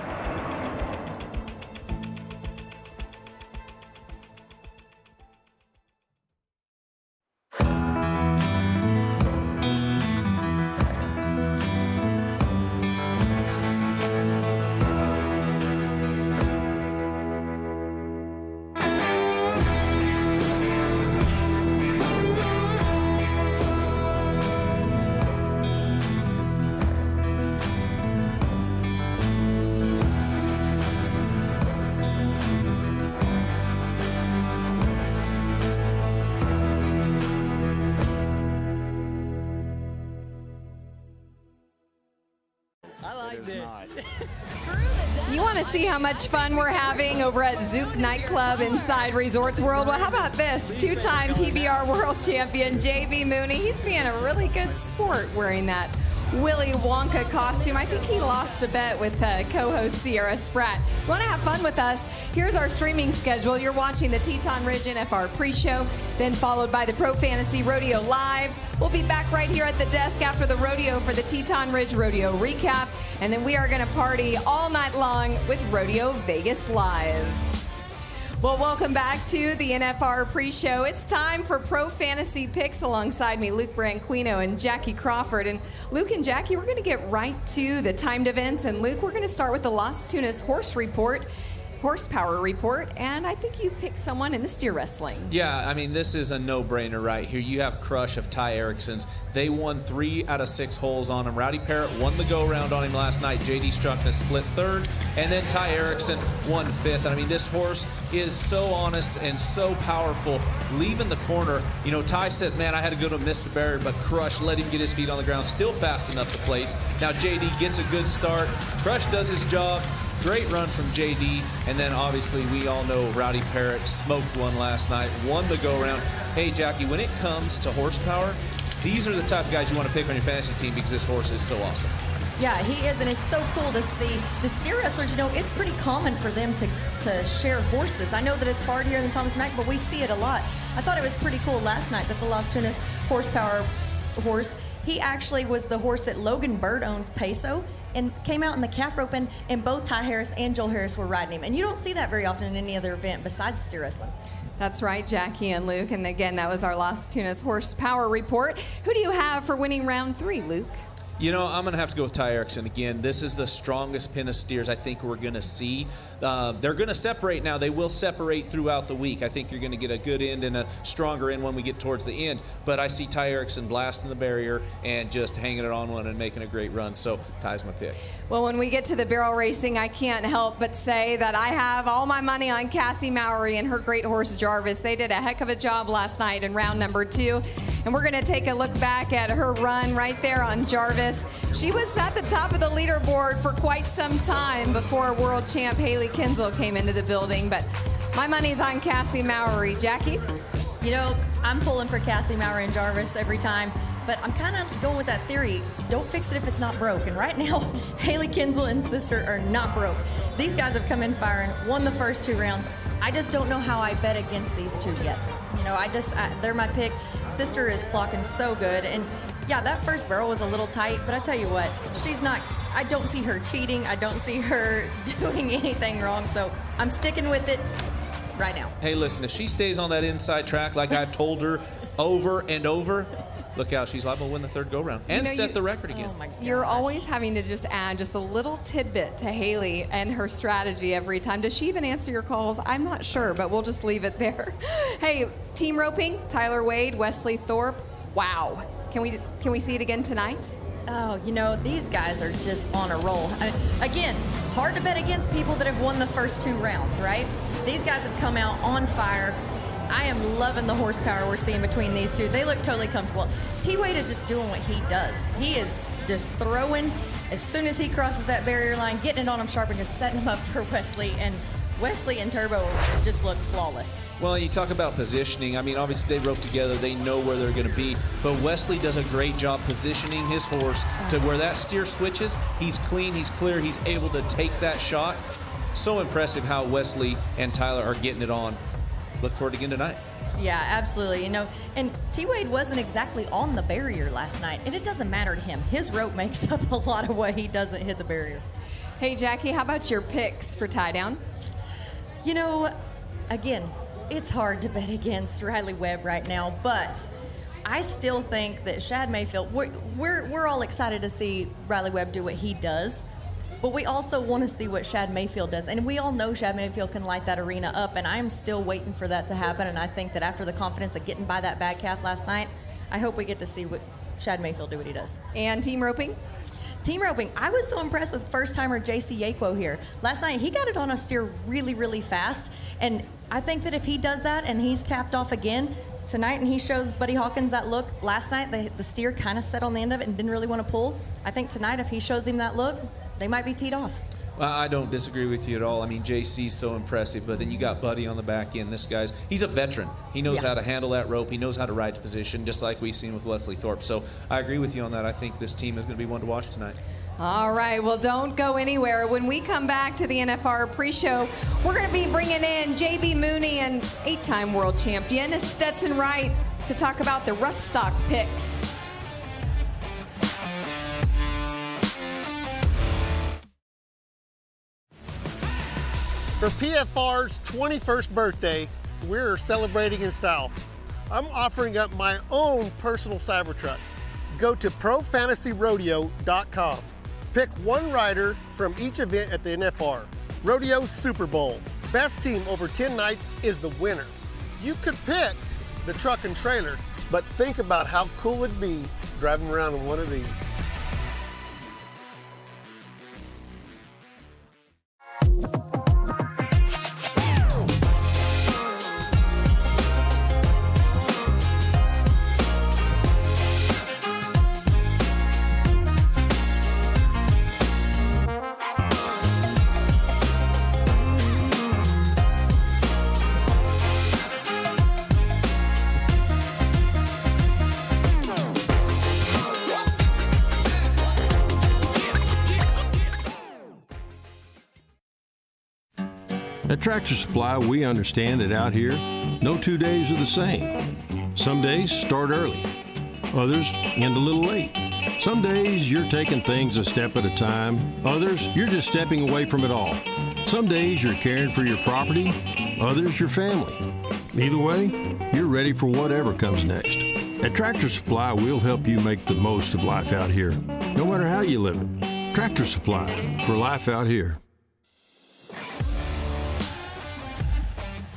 You want to see how much fun we're having over at Zouk Nightclub inside Resorts World? Well, how about this? Two-time PBR World Champion JB Mauney. He's being a really good sport wearing that Willy Wonka costume. I think he lost a bet with co-host Sierra Spratt. You want to have fun with us? Here's our streaming schedule. You're watching the Teton Ridge NFR Preshow, then followed by the Pro Fantasy Rodeo Live. We'll be back right here at the desk after the rodeo for the Teton Ridge Rodeo recap, and then we are going to party all night long with Rodeo Vegas Live. Well, welcome back to the NFR Pre-Show. It's time for Pro Fantasy Picks. Alongside me, Luke Branquinho and Jackie Crawford. And Luke and Jackie, we're going to get right to the timed events. And Luke, we're going to start with the Las Tunas horsepower report, and I think you picked someone in the steer wrestling. Yeah, I mean, this is a no-brainer right here. You have Crush of Ty Erickson's. They won 3 out of 6 holes on him. Rowdy Parrott won the go-round on him last night. J.D. Struckness split 3rd, and then Ty Erickson won 5th. And I mean, this horse is so honest and so powerful. Leaving the corner, you know, Ty says, man, I had to go to miss the barrier, but Crush let him get his feet on the ground, still fast enough to place. Now J.D. gets a good start. Crush does his job. Great run from JD, and then obviously we all know Rowdy Parrott smoked one last night, won the go-round. Hey, Jackie, when it comes to horsepower, these are the type of guys you want to pick on your fantasy team because this horse is so awesome. Yeah, he is, and it's so cool to see the steer wrestlers. You know, it's pretty common for them to share horses. I know that it's hard here in the Thomas Mack, but we see it a lot. I thought it was pretty cool last night that the Las Tunas horsepower horse, he actually was the horse that Logan Bird owns, Peso, and came out in the calf rope, and both Ty Harris and Joel Harris were riding him. And you don't see that very often in any other event besides steer wrestling. That's right, Jackie and Luke. And again, that was our Las Tunas horsepower report. Who do you have for winning round 3, Luke? You know, I'm going to have to go with Ty Erickson again. This is the strongest pin of steers I think we're going to see. They're going to separate now. They will separate throughout the week. I think you're going to get a good end and a stronger end when we get towards the end. But I see Ty Erickson blasting the barrier and just hanging it on one and making a great run. So Ty's my pick. Well, when we get to the barrel racing, I can't help but say that I have all my money on Kaycee Mowry and her great horse Jarvis. They did a heck of a job last night in round number 2. And we're going to take a look back at her run right there on Jarvis. She was at the top of the leaderboard for quite some time before world champ Haley Kinsel came into the building. But my money's on Kaycee Mowry. Jackie? You know, I'm pulling for Kaycee Mowry and Jarvis every time. But I'm kind of going with that theory. Don't fix it if it's not broke. And right now, Haley Kinsel and sister are not broke. These guys have come in firing, won the first 2 rounds. I just don't know how I bet against these 2 yet. You know, they're my pick. Sister is clocking so good. And yeah, that first barrel was a little tight, but I tell you what, I don't see her cheating. I don't see her doing anything wrong. So I'm sticking with it right now. Hey, listen, if she stays on that inside track like I've told her over and over, look out, she's liable to win the 3rd go-round and set the record again. Oh my God. You're always having to just add just a little tidbit to Haley and her strategy every time. Does she even answer your calls? I'm not sure, but we'll just leave it there. Hey, team roping, Tyler Wade, Wesley Thorpe. Wow. Can we see it again tonight? Oh, you know, these guys are just on a roll. Again, hard to bet against people that have won the first 2 rounds, right? These guys have come out on fire. I am loving the horsepower we're seeing between these 2. They look totally comfortable. T-Wade is just doing what he does. He is just throwing as soon as he crosses that barrier line, getting it on him sharp and just setting him up for Wesley. And Wesley and Turbo just look flawless. Well, you talk about positioning. I mean, obviously they rope together. They know where they're going to be. But Wesley does a great job positioning his horse to where that steer switches. He's clean. He's clear. He's able to take that shot. so impressive how Wesley and Tyler are getting it on. Look forward to again tonight. Yeah, absolutely. You know, and T-Wade wasn't exactly on the barrier last night, and it doesn't matter to him. His rope makes up a lot of what he doesn't hit the barrier. Hey, Jackie, how about your picks for tie down? You know, again, it's hard to bet against Riley Webb right now, but I still think that Shad Mayfield, we're all excited to see Riley Webb do what he does, but we also want to see what Shad Mayfield does. And we all know Shad Mayfield can light that arena up, and I'm still waiting for that to happen. And I think that after the confidence of getting by that bad calf last night, I hope we get to see what Shad Mayfield do what he does. And team roping? Team roping, I was so impressed with first-timer JC Yakwo here. Last night, he got it on a steer really, really fast. And I think that if he does that and he's tapped off again tonight and he shows Buddy Hawkins that look, last night the steer kind of sat on the end of it and didn't really want to pull. I think tonight if he shows him that look, they might be teed off. Well, I don't disagree with you at all. I mean, JC's so impressive, but then you got Buddy on the back end. This guy's, he's a veteran. He knows how to handle that rope. He knows how to ride to position, just like we've seen with Wesley Thorpe. So I agree with you on that. I think this team is going to be one to watch tonight. All right, well, don't go anywhere. When we come back to the NFR Pre-Show, we're going to be bringing in JB Mauney and 8-time world champion Stetson Wright to talk about the Roughstock picks. For PFR's 21st birthday, we're celebrating in style. I'm offering up my own personal Cybertruck. Go to ProFantasyRodeo.com. Pick one rider from each event at the NFR. Rodeo Super Bowl. Best team over 10 nights is the winner. You could pick the truck and trailer, but think about how cool it'd be driving around in one of these. At Tractor Supply, we understand that out here, no 2 days are the same. Some days start early, others end a little late. Some days you're taking things a step at a time, others you're just stepping away from it all. Some days you're caring for your property, others your family. Either way, you're ready for whatever comes next. At Tractor Supply, we'll help you make the most of life out here, no matter how you live it. Tractor Supply, for life out here.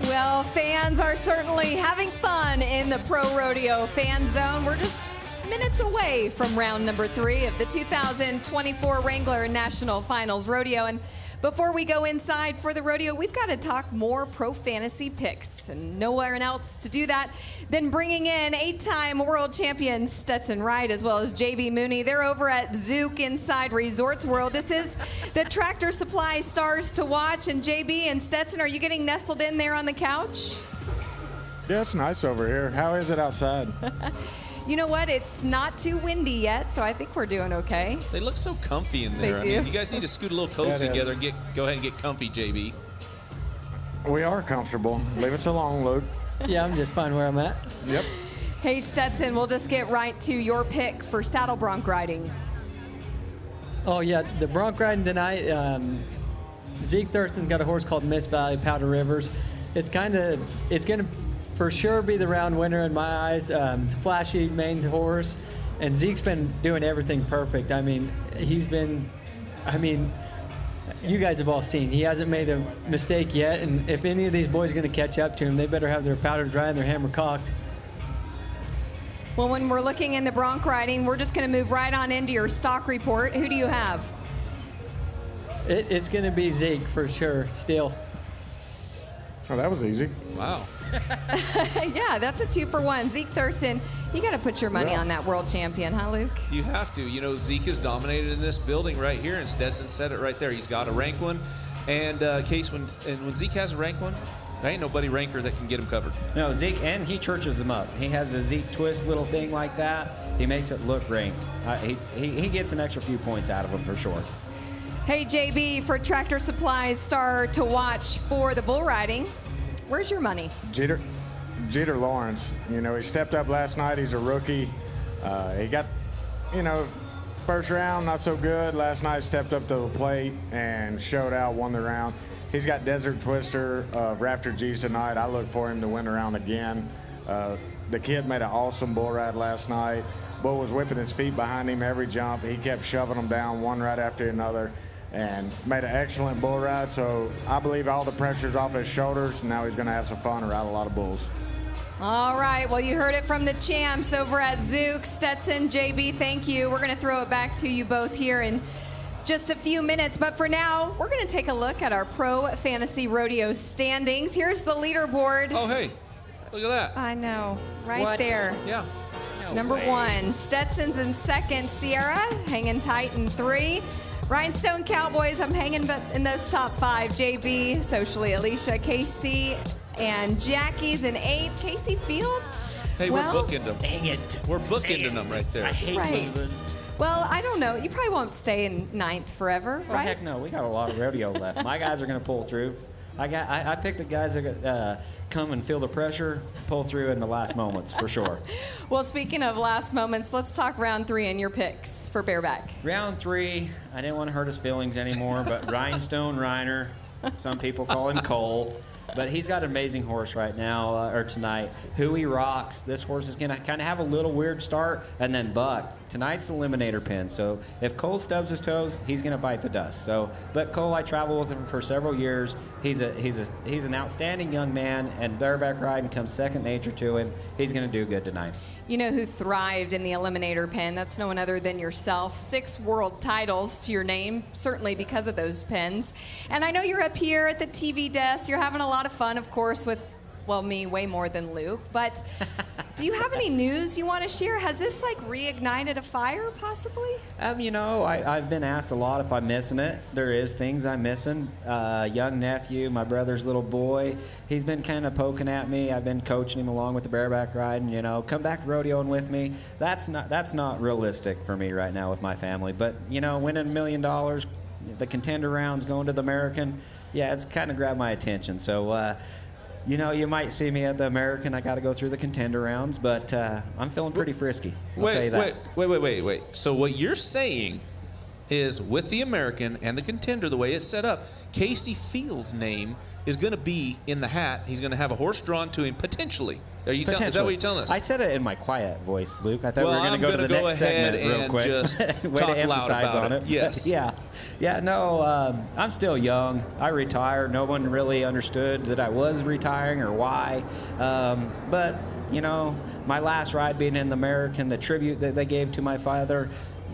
Well, fans are certainly having fun in the Pro Rodeo Fan Zone. We're just minutes away from round number 3 of the 2024 Wrangler National Finals Rodeo. And before we go inside for the rodeo, we've got to talk more pro fantasy picks. And nowhere else to do that than bringing in 8-time world champion Stetson Wright as well as JB Mauney. They're over at Zook inside Resorts World. This is the Tractor Supply Stars to Watch. And JB and Stetson, are you getting nestled in there on the couch? Yeah, it's nice over here. How is it outside? You know what? It's not too windy yet, so I think we're doing okay. They look so comfy in there. They do. I mean, you guys need to scoot a little cozy together and go ahead and get comfy, JB. We are comfortable. Leave us alone, Luke. Yeah, I'm just fine where I'm at. Yep. Hey, Stetson, we'll just get right to your pick for saddle bronc riding. Oh, yeah, the bronc riding tonight, Zeke Thurston's got a horse called Miss Valley, Powder Rivers. It's going to for sure be the round winner in my eyes. It's a flashy maned horse, and Zeke's been doing everything perfect. I mean, you guys have all seen, he hasn't made a mistake yet, and if any of these boys are going to catch up to him, they better have their powder dry and their hammer cocked. Well, when we're looking into bronc riding, we're just going to move right on into your stock report. Who do you have? It's going to be Zeke for sure, still. Oh, that was easy. Wow. Yeah, that's a 2-for-1. Zeke Thurston, you got to put your money on that world champion, huh, Luke? You have to. You know, Zeke is dominated in this building right here, and Stetson said it right there. He's got a rank one, and Case, when Zeke has a rank one, there ain't nobody ranker that can get him covered. No, Zeke, and he churches them up. He has a Zeke twist little thing like that. He makes it look ranked. He gets an extra few points out of him for sure. Hey, JB, for Tractor Supply's star to watch for the bull riding, where's your money? Jeter Lawrence. You know, he stepped up last night. He's a rookie. He got, you know, first round, not so good. Last night, stepped up to the plate and showed out, won the round. He's got Desert Twister, Raptor G's tonight. I look for him to win the round again. The kid made an awesome bull ride last night. Bull was whipping his feet behind him every jump. He kept shoving them down one right after another and made an excellent bull ride. So I believe all the pressure's off his shoulders, and now he's going to have some fun and ride a lot of bulls. All right, well, you heard it from the champs over at Zook. Stetson, JB, thank you. We're going to throw it back to you both here in just a few minutes. But for now, we're going to take a look at our Pro Fantasy Rodeo standings. Here's the leaderboard. Oh, hey, look at that. I know, right there. Yeah. Number one, Stetson's in second. Sierra hanging tight in 3. Rhinestone Cowboys, I'm hanging in those top 5. JB, Socially Alicia, Kaycee, and Jackie's in 8th. Kaycee Feild. Hey, well, we're bookending them. Dang it. We're bookending them right there. I hate losing. Well, I don't know. You probably won't stay in 9th forever, Oh, right? heck no. We got a lot of rodeo left. My guys are going to pull through. I picked the guys that come and feel the pressure, pull through in the last moments for sure. Well, speaking of last moments, let's talk round 3 and your picks for bareback. Round 3, I didn't want to hurt his feelings anymore, but Rhinestone Reiner, some people call him Cole, but he's got an amazing horse right now, or tonight. Huey rocks. This horse is going to kind of have a little weird start, and then Buck. Tonight's the eliminator pin, so if Cole stubs his toes, he's going to bite the dust. So, but Cole, I traveled with him for several years. He's an outstanding young man, and bareback riding comes second nature to him. He's going to do good tonight. You know who thrived in the eliminator pin? That's no one other than yourself. 6 world titles to your name, certainly because of those pins. And I know you're up here at the TV desk. You're having a lot of fun, of course, with, well, me way more than Luke. But do you have any news you want to share? Has this like reignited a fire, possibly? You know, I've been asked a lot if I'm missing it. There is things I'm missing. Young nephew, my brother's little boy, he's been kind of poking at me. I've been coaching him along with the bareback riding. You know, come back rodeoing with me. That's not realistic for me right now with my family. But you know, winning $1 million, the contender rounds, going to the American, yeah, it's kind of grabbed my attention. So. You know, you might see me at the American. I got to go through the contender rounds, but I'm feeling pretty frisky. I'll tell you that. Wait. So what you're saying is with the American and the contender, the way it's set up, Kaycee Feild's name is going to be in the hat. He's going to have a horse drawn to him potentially. Is that what you're telling us? I said it in my quiet voice, Luke. I thought we were going to go to the next segment real quick. Just Way talk to loud emphasize about on it. Yes. Yeah. No, I'm still young. I retired. No one really understood that I was retiring or why. But you know, my last ride being in the American, the tribute that they gave to my father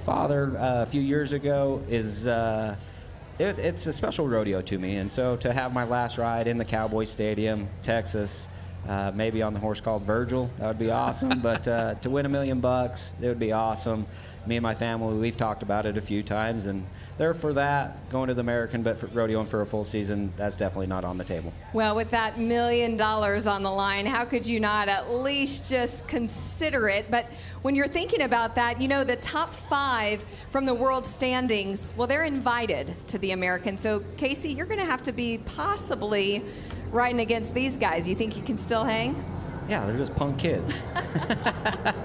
a few years ago is. It's a special rodeo to me, and so to have my last ride in the Cowboy Stadium, Texas, maybe on the horse called Virgil, that would be awesome. But to win $1 million, it would be awesome. Me and my family, we've talked about it a few times, and they're for that, going to the American, but for rodeoing for a full season, that's definitely not on the table. Well, with that $1 million on the line, how could you not at least just consider it? But when you're thinking about that, you know, the top 5 from the world standings, well, they're invited to the American. So, Kaycee, you're going to have to be possibly riding against these guys. You think you can still hang? Yeah, they're just punk kids.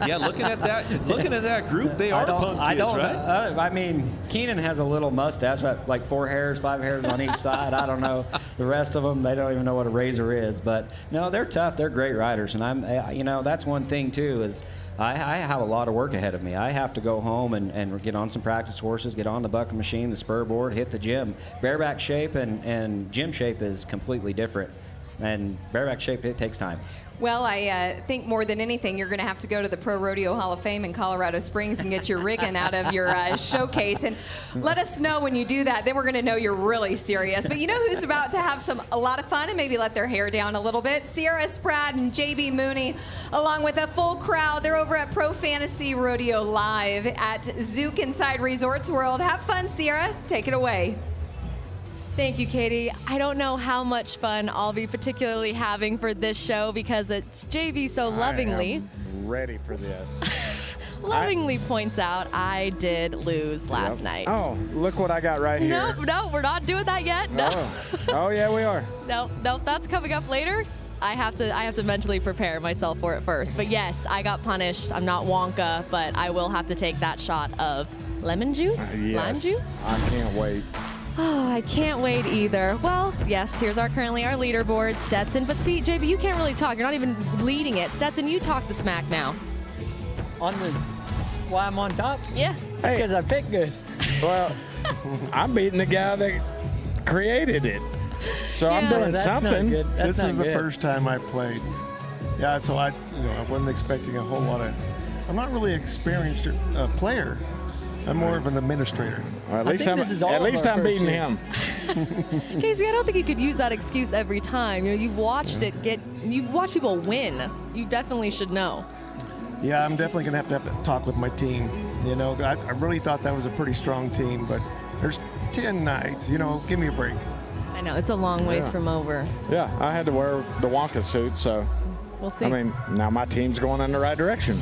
Yeah, looking at that group, they are punk kids, right? I mean, Keenan has a little mustache, like 4 hairs, 5 hairs on each side. I don't know. The rest of them, they don't even know what a razor is. But no, they're tough. They're great riders, and you know, that's one thing too is I have a lot of work ahead of me. I have to go home and get on some practice horses, get on the bucking machine, the spur board, hit the gym. Bareback shape and gym shape is completely different, and bareback shape, it takes time. Well, I think more than anything, you're going to have to go to the Pro Rodeo Hall of Fame in Colorado Springs and get your rigging out of your showcase. And let us know when you do that. Then we're going to know you're really serious. But you know who's about to have a lot of fun and maybe let their hair down a little bit? Sierra Spratt and JB Mauney, along with a full crowd. They're over at Pro Fantasy Rodeo Live at Zook inside Resorts World. Have fun, Sierra. Take it away. Thank you, Kadee. I don't know how much fun I'll be particularly having for this show because it's JB so lovingly. I am ready for this. lovingly points out I did lose last night. Oh, look what I got right here. No, we're not doing that yet. No. Oh yeah, we are. No, that's coming up later. I have to mentally prepare myself for it first. But yes, I got punished. I'm not Wonka, but I will have to take that shot of lemon juice, lime juice. I can't wait. Oh, I can't wait either. Well, yes, here's currently our leaderboard, Stetson. But see, JB, you can't really talk. You're not even leading it. Stetson, you talk the smack now. Why I'm on top? Yeah. That's because I picked good. Well, I'm beating the guy that created it. So I'm doing something. This is the first time I played. Yeah, so I wasn't expecting a whole lot of. I'm not really an experienced player. I'm more of an administrator. Well, at least I'm beating him. Kaycee, I don't think you could use that excuse every time. You've watched you've watched people win. You definitely should know. Yeah, I'm definitely gonna have to talk with my team. I really thought that was a pretty strong team, but there's 10 nights. Give me a break. I know, it's a long ways from over. Yeah, I had to wear the Wonka suit, so. We'll see. I mean, now my team's going in the right direction.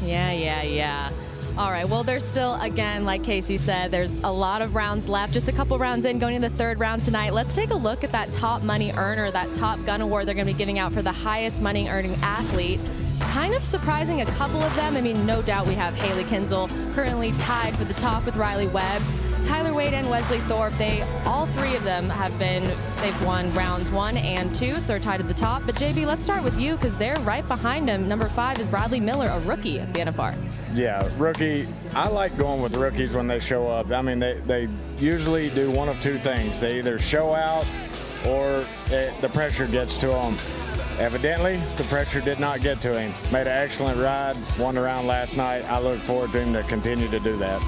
Yeah. All right, well, there's still, again, like Kaycee said, there's a lot of rounds left. Just a couple rounds in, going into the third round tonight. Let's take a look at that top money earner, that Top Gun Award they're going to be giving out for the highest money earning athlete. Kind of surprising a couple of them. I mean, no doubt we have Haley Kinsel currently tied for the top with Riley Webb. Tyler Wade and Wesley Thorpe, all three of them they've won rounds 1 and 2, so they're tied at the top. But JB, let's start with you because they're right behind him. Number 5 is Bradley Miller, a rookie at the NFR. Yeah, rookie. I like going with rookies when they show up. I mean, they usually do one of two things. They either show out or the pressure gets to them. Evidently, the pressure did not get to him. Made an excellent ride, won the round last night. I look forward to him to continue to do that.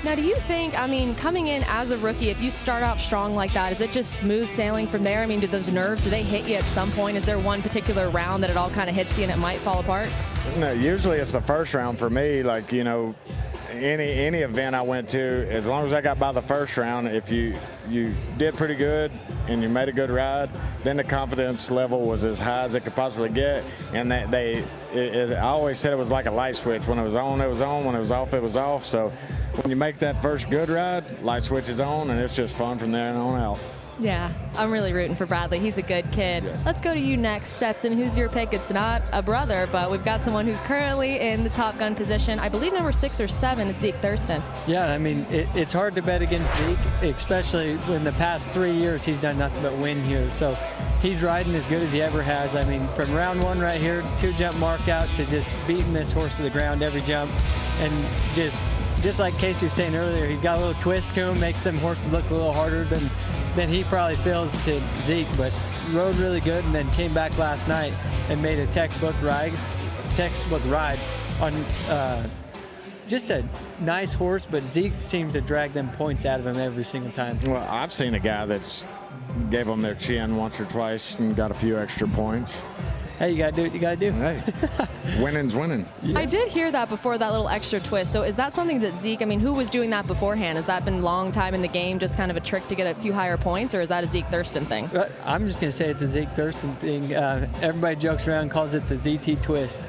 Now, do you think, coming in as a rookie, if you start off strong like that, is it just smooth sailing from there? I mean, do those nerves, do they hit you at some point? Is there one particular round that it all kind of hits you and it might fall apart? No, usually it's the first round for me. Like, any event I went to, as long as I got by the first round, if you did pretty good and you made a good ride, then the confidence level was as high as it could possibly get. And I always said it was like a light switch. When it was on, it was on. When it was off, it was off. So when you make that first good ride, light switch is on, and it's just fun from there on out. Yeah, I'm really rooting for Bradley. He's a good kid. Yes. Let's go to you next, Stetson. Who's your pick? It's not a brother, but we've got someone who's currently in the Top Gun position. I believe number 6 or 7, it's Zeke Thurston. Yeah, I mean, it's hard to bet against Zeke, especially when the past 3 years he's done nothing but win here. So he's riding as good as he ever has. I mean, from round 1 right here, 2-jump mark out to just beating this horse to the ground every jump. And just like Kaycee was saying earlier, he's got a little twist to him, makes them horses look a little harder than he probably feels to Zeke, but rode really good and then came back last night and made a textbook ride on just a nice horse, but Zeke seems to drag them points out of him every single time. Well, I've seen a guy that's gave them their chin once or twice and got a few extra points. Hey, you gotta do what you gotta do. Hey, winning's winning. Yeah. I did hear that before, that little extra twist. So is that something that Zeke, who was doing that beforehand? Has that been a long time in the game, just kind of a trick to get a few higher points, or is that a Zeke Thurston thing? I'm just gonna say it's a Zeke Thurston thing. Everybody jokes around, calls it the ZT twist.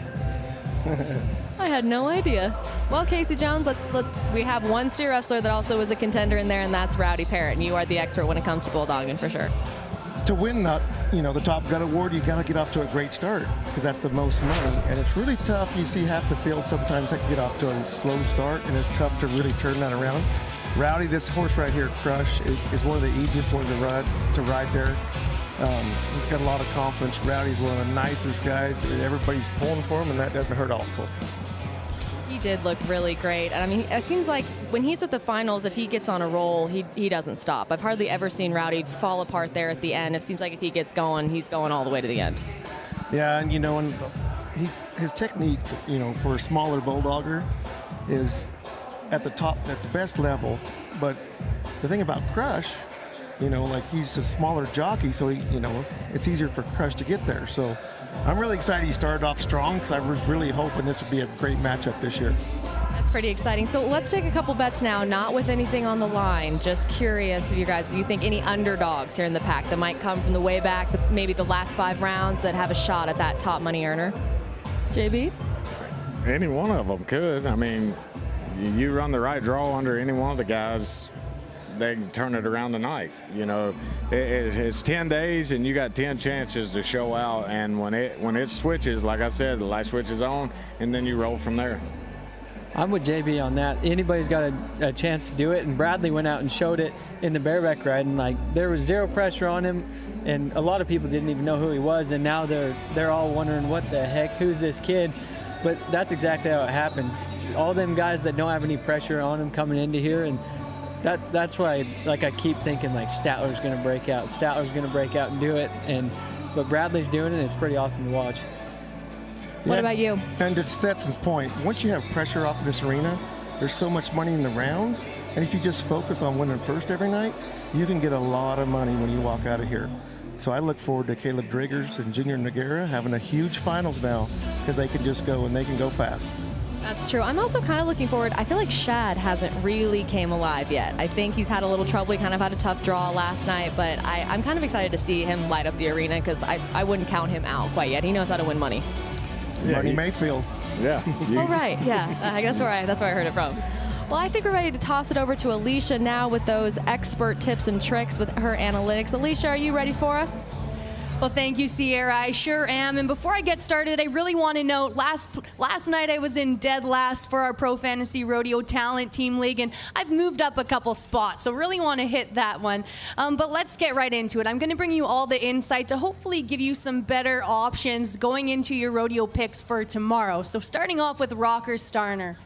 I had no idea. Well, Kaycee Jones, we have one steer wrestler that also is a contender in there, and that's Rowdy Parrott, and you are the expert when it comes to bulldogging for sure. To win the Top Gun Award, you got to get off to a great start because that's the most money, and it's really tough. You see half the field sometimes that can get off to a slow start, and it's tough to really turn that around. Rowdy, this horse right here, Crush, is one of the easiest ones to ride there. He's got a lot of confidence. Rowdy's one of the nicest guys. Everybody's pulling for him, and that doesn't hurt also. He did look really great. It seems like when he's at the finals, if he gets on a roll, he doesn't stop. I've hardly ever seen Rowdy fall apart there at the end. It seems like if he gets going, he's going all the way to the end. Yeah, and his technique, for a smaller bulldogger is at the top, at the best level. But the thing about Crush, he's a smaller jockey, so it's easier for Crush to get there. So I'm really excited he started off strong because I was really hoping this would be a great matchup this year. That's pretty exciting. So let's take a couple bets now, not with anything on the line. Just curious if you guys, do you think any underdogs here in the pack that might come from the way back, maybe the last 5 rounds that have a shot at that top money earner? JB? any one of them could. I mean, you run the right draw under any one of the guys, they can turn it around tonight. You know, it's 10 days and you got 10 chances to show out. And when it switches, like I said, the light switches on, and then you roll from there. I'm with JB on that. Anybody's got a chance to do it, and Bradley went out and showed it in the bareback ride, and like there was zero pressure on him, and a lot of people didn't even know who he was, and now they're all wondering what the heck, who's this kid? But that's exactly how it happens. All them guys that don't have any pressure on them coming into here, and that's why I keep thinking like Statler's going to break out, and do it, but Bradley's doing it. It's pretty awesome to watch. What about you? And to Stetson's point, once you have pressure off of this arena, there's so much money in the rounds, and if you just focus on winning first every night, you can get a lot of money when you walk out of here. So I look forward to Caleb Driggers and Junior Noguera having a huge finals now, because they can just go and they can go fast. That's true. I'm also kind of looking forward. I feel like Shad hasn't really came alive yet. I think he's had a little trouble. He kind of had a tough draw last night, but I'm kind of excited to see him light up the arena, because I wouldn't count him out quite yet. He knows how to win money. Yeah, Money Mayfield. Yeah. Oh, right. Yeah. That's where I heard it from. Well, I think we're ready to toss it over to Alicia now with those expert tips and tricks with her analytics. Alicia, are you ready for us? Well, thank you, Sierra. I sure am. And before I get started, I really want to note, last night I was in dead last for our Pro Fantasy Rodeo Talent Team League, and I've moved up a couple spots, so really want to hit that one. But let's get right into it. I'm going to bring you all the insight to hopefully give you some better options going into your rodeo picks for tomorrow. So starting off with Rocker Steiner.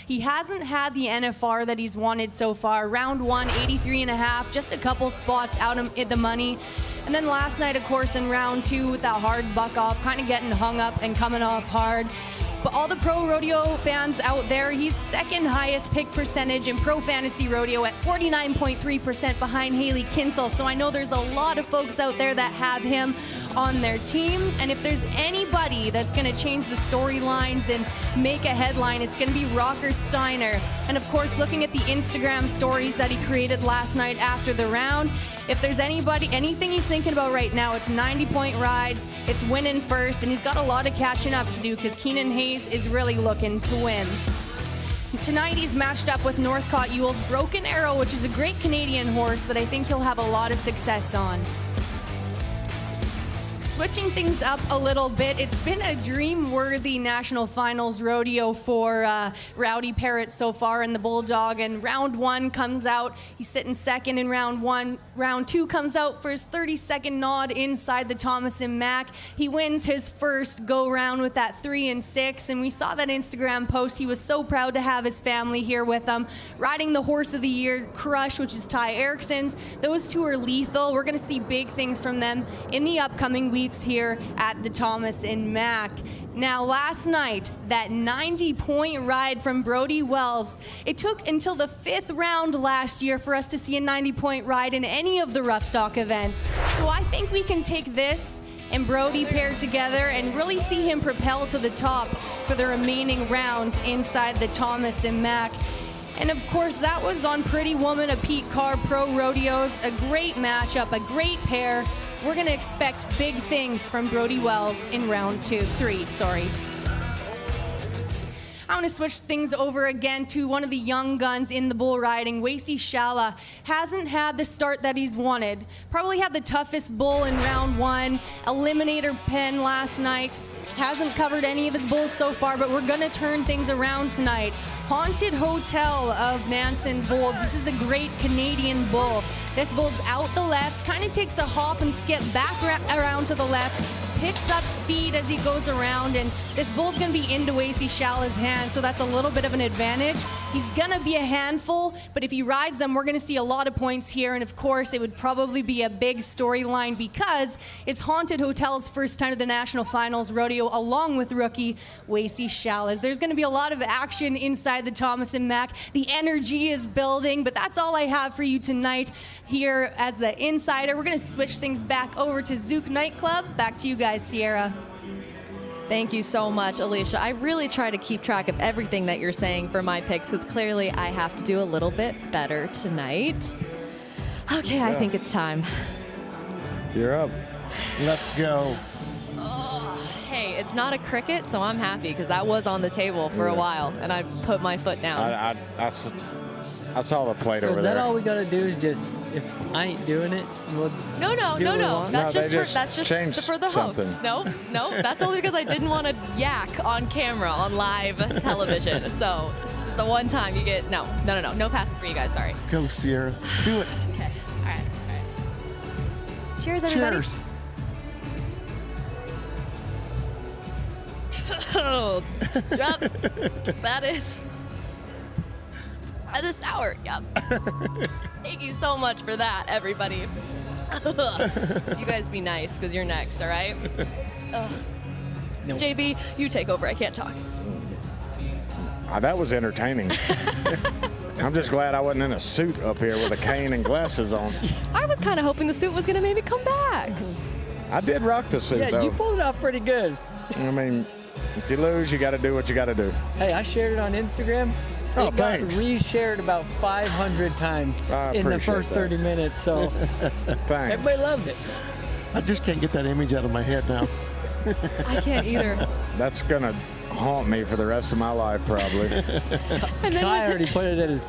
He hasn't had the NFR that he's wanted so far. Round 1, 83.5, just a couple spots out of the money. And then last night, of course, in round 2 with that hard buck off, kind of getting hung up and coming off hard. But all the pro rodeo fans out there, he's second highest pick percentage in Pro Fantasy Rodeo at 49.3% behind Haley Kinsel. So I know there's a lot of folks out there that have him on their team. And if there's anybody that's going to change the storylines and make a headline, it's going to be Rocker Steiner. And of course, looking at the Instagram stories that he created last night after the round, if there's anything he's thinking about right now, it's 90-point rides, it's winning first, and he's got a lot of catching up to do because Keenan Hayes is really looking to win. Tonight he's matched up with Northcott Ewell's Broken Arrow, which is a great Canadian horse that I think he'll have a lot of success on. Switching things up a little bit, it's been a dream-worthy National Finals rodeo for Rowdy Parrott so far in the Bulldog, and round 1 comes out. He's sitting second in round 1. Round 2 comes out for his 32nd nod inside the Thomas Mack. He wins his first go-round with that 3 and 6, and we saw that Instagram post. He was so proud to have his family here with him. Riding the Horse of the Year, Crush, which is Ty Erickson's. Those two are lethal. We're going to see big things from them in the upcoming weeks here at the Thomas and Mack. Now, last night, that 90-point ride from Brody Wells, it took until the 5th round last year for us to see a 90-point ride in any of the Roughstock events. So I think we can take this and Brody paired together and really see him propel to the top for the remaining rounds inside the Thomas and Mack. And of course, that was on Pretty Woman of Pete Carr Pro Rodeos. A great matchup, a great pair. We're going to expect big things from Brody Wells in round 3. I want to switch things over again to one of the young guns in the bull riding. Kaycee Feild hasn't had the start that he's wanted. Probably had the toughest bull in round 1. Eliminator pen last night. Hasn't covered any of his bulls so far, but we're going to turn things around tonight. Haunted Hotel of Nansen Volds. This is a great Canadian bull. This bull's out the left, kind of takes a hop and skip back around to the left, picks up speed as he goes around, and this bull's going to be into Kaycee Feild's hands, so that's a little bit of an advantage. He's going to be a handful, but if he rides them, we're going to see a lot of points here, and of course, it would probably be a big storyline because it's Haunted Hotel's first time to the National Finals Rodeo, along with rookie Kaycee Feild. There's going to be a lot of action inside the Thomas and Mack. The energy is building, but that's all I have for you tonight here as the insider. We're going to switch things back over to Zouk Nightclub. Back to you guys, Sierra. Thank you so much, Alicia. I really try to keep track of everything that you're saying for my picks because clearly I have to do a little bit better tonight. Okay, I think it's time. You're up. Let's go. Hey, it's not a cricket, so I'm happy because that was on the table for a while, and I put my foot down. I saw the plate So over is there. that all we got to do is just, if I ain't doing it, we'll No. do what we want? That's No, just they for, just that's just changed for the host. something. No. That's only because I didn't want to yak on camera on live television. So the one time you get no passes for you guys. Sorry. Go, Sierra. Do it. Okay. All right. Cheers, everybody. Cheers. Oh, yep. That is sour. Yep. Thank you so much for that, everybody. You guys be nice because you're next, all right? No. JB, you take over. I can't talk. That was entertaining. I'm just glad I wasn't in a suit up here with a cane and glasses on. I was kind of hoping the suit was going to maybe come back. I did rock the suit, Yeah, though. you pulled it off pretty good. I mean, if you lose, you got to do what you got to do. Hey, I shared it on Instagram. Oh, it got thanks. reshared about 500 times I in the appreciate first that. 30 minutes, so Thanks. everybody loved it. I just can't get that image out of my head now. I can't either. That's going to haunt me for the rest of my life, probably. And then Kai already put it as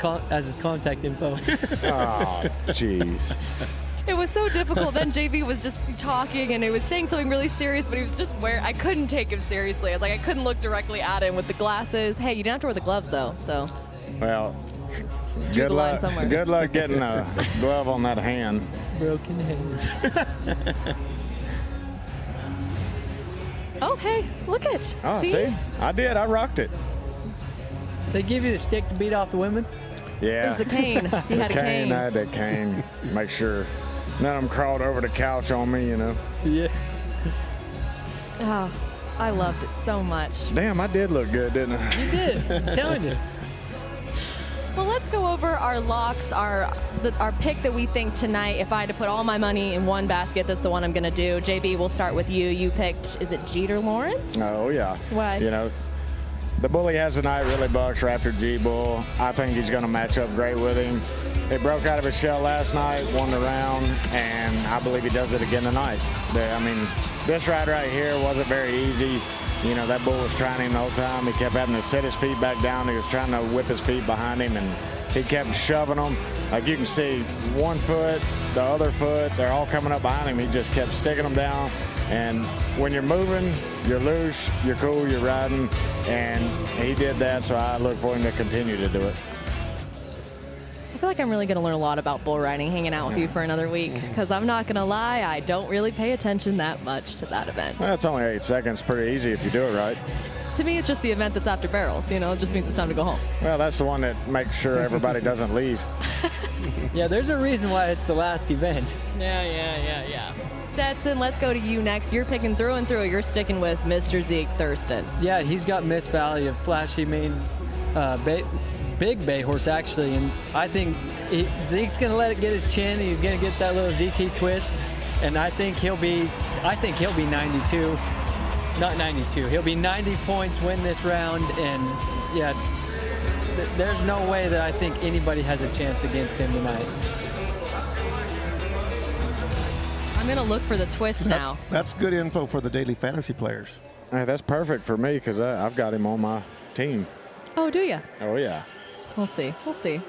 his contact info. Oh, jeez. it was so difficult. Then JB was just talking and he was saying something really serious, but he was just I couldn't take him seriously. I was like, I couldn't look directly at him with the glasses. Hey, you didn't have to wear the gloves though, so. Well, Drew good the line luck. somewhere. Good luck getting a glove on that hand. Broken hand. Oh, hey, look it. Oh, see? I did. I rocked it. They give you the stick to beat off the women? Yeah. There's the cane. He had a cane. I had that cane. Make sure none of them crawled over the couch on me, you know. Yeah. Oh, I loved it so much. Damn, I did look good, didn't I? You did. I'm telling you. Well, let's go over our locks, our pick that we think tonight. If I had to put all my money in one basket, that's the one I'm going to do. JB, we'll start with you. You picked, is it Jeter Lawrence? Oh, yeah. Why? You know, the bully has tonight really bucks Raptor G-Bull. I think he's going to match up great with him. He broke out of his shell last night, won the round, and I believe he does it again tonight. I mean, this ride right here wasn't very easy. You know, that bull was trying him the whole time. He kept having to set his feet back down. He was trying to whip his feet behind him, and he kept shoving them. Like you can see, one foot, the other foot, they're all coming up behind him. He just kept sticking them down. And when you're moving, you're loose, you're cool, you're riding. And he did that, so I look for him to continue to do it. I feel like I'm really going to learn a lot about bull riding hanging out with you for another week, because I'm not going to lie, I don't really pay attention that much to that event. Well, it's only 8 seconds. Pretty easy if you do it right. To me, it's just the event that's after barrels. You know, it just means it's time to go home. Well, that's the one that makes sure everybody doesn't leave. Yeah, there's a reason why it's the last event. Yeah. Stetson, let's go to you next. You're picking through and through. You're sticking with Mr. Zeke Thurston. Yeah, he's got Miss Valley, a flashy main, big bay horse actually, and I think Zeke's gonna let it get his chin. He's gonna get that little ZT twist, and I think he'll be 92. Not 92. He'll be 90 points, win this round, and yeah, there's no way that I think anybody has a chance against him tonight. I'm gonna look for the twist now. That's good info for the daily fantasy players. Hey, that's perfect for me because I've got him on my team. Oh, do you? Oh, yeah. We'll see. Yeah,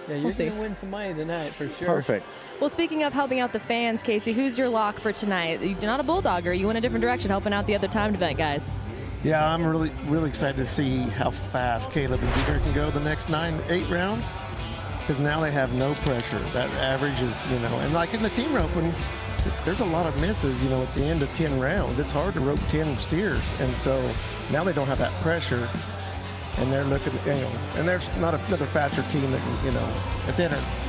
you're We'll see. gonna win some money tonight for sure. Perfect. Well, speaking of helping out the fans, Kaycee, who's your lock for tonight? You're not a bulldogger. You went a different direction, helping out the other timed event guys. Yeah, I'm really excited to see how fast Caleb and Jeter can go the next 8 rounds, because now they have no pressure. That average is, and like in the team rope, when there's a lot of misses, at the end of 10 rounds. It's hard to rope 10 steers, and so now they don't have that pressure, and they're looking, and there's not another faster team that can, it's in her.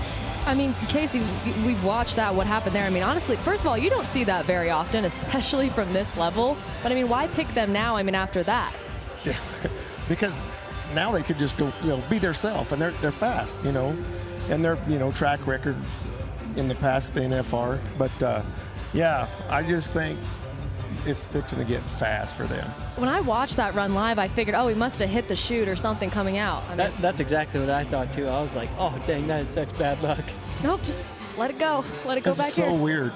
I mean, Kaycee, we've watched that, what happened there. I mean, honestly, first of all, you don't see that very often, especially from this level. But I mean, why pick them now, after that? Yeah, because now they could just go, be their self, and they're fast, and their, track record in the past, the NFR. But, yeah, I just think it's fixing to get fast for them. When I watched that run live, I figured, he must have hit the chute or something coming out. That's exactly what I thought, too. I was like, oh, dang, that is such bad luck. Nope, just let it go. Let it go back here. It's so weird.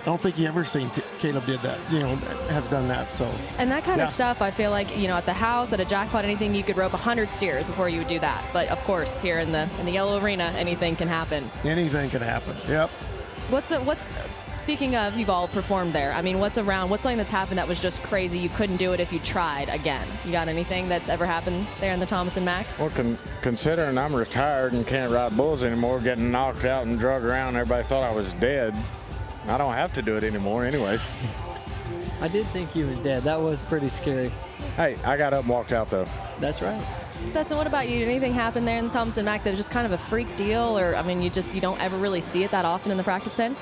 don't think you ever seen Caleb did that, has done that. So. And that kind of Yeah. stuff, I feel like, at the house, at a jackpot, anything, you could rope 100 steers before you would do that. But of course, here in the yellow arena, anything can happen. Anything can happen. Yep. Speaking of, you've all performed there. I mean, what's something that's happened that was just crazy? You couldn't do it if you tried again. You got anything that's ever happened there in the Thomas and Mack? Well, considering I'm retired and can't ride bulls anymore, getting knocked out and drug around, everybody thought I was dead. I don't have to do it anymore anyways. I did think he was dead. That was pretty scary. Hey, I got up and walked out, though. That's right. Stetson, what about you? Did anything happen there in the Thomas and Mack that was just kind of a freak deal? Or, I mean, you don't ever really see it that often in the practice pen?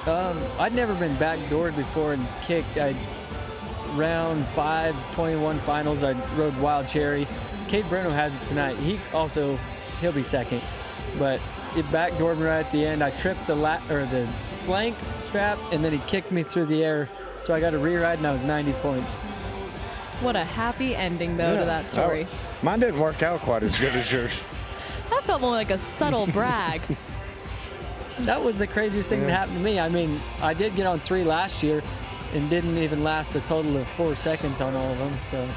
I'd never been backdoored before and kicked. Round 5, 21 finals, I rode Wild Cherry. Cade Breno has it tonight. He'll be second. But it backdoored me right at the end. I tripped the flank strap, and then he kicked me through the air. So I got a re-ride, and I was 90 points. What a happy ending, though, to that story. Mine didn't work out quite as good as yours. That felt more like a subtle brag. That was the craziest thing that happened to me. I mean, I did get on 3 last year and didn't even last a total of 4 seconds on all of them. So,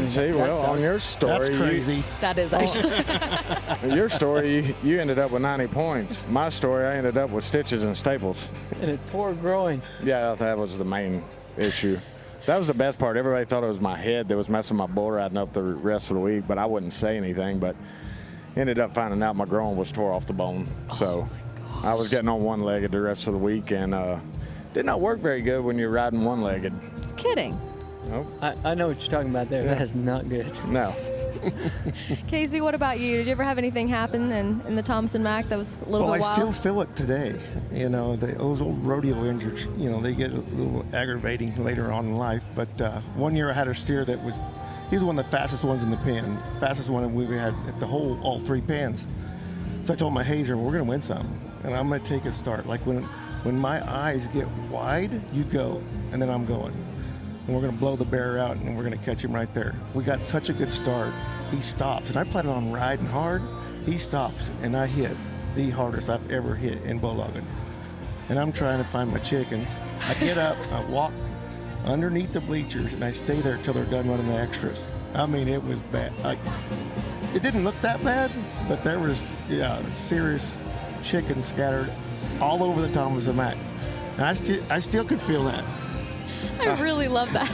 see, well, on your story, that's crazy. That is actually. Your story, you ended up with 90 points. My story, I ended up with stitches and staples. And it tore growing. Yeah, that was the main issue. That was the best part. Everybody thought it was my head that was messing my bull riding up the rest of the week, but I wouldn't say anything. But ended up finding out my groin was tore off the bone. So. I was getting on one-legged the rest of the week, and did not work very good when you're riding one-legged. Kidding. Nope. I know what you're talking about there. Yeah. That is not good. No. Kaycee, what about you? Did you ever have anything happen in the Thomas and Mack that was a little bit wild? I still feel it today. Those old rodeo injuries, they get a little aggravating later on in life. But one year I had a steer he was one of the fastest ones in the pen, fastest one we had at all 3 pens. So I told my hazer, we're going to win something. And I'm going to take a start. Like when my eyes get wide, you go, and then I'm going. And we're going to blow the bear out, and we're going to catch him right there. We got such a good start. He stops, and I planned on riding hard. He stops, and I hit the hardest I've ever hit in bulldogging. And I'm trying to find my chickens. I get up, I walk underneath the bleachers, and I stay there till they're done running the extras. I mean, it was bad. It didn't look that bad, but there was serious chickens scattered all over the Thomas and Mack. And I still could feel that. I really love that.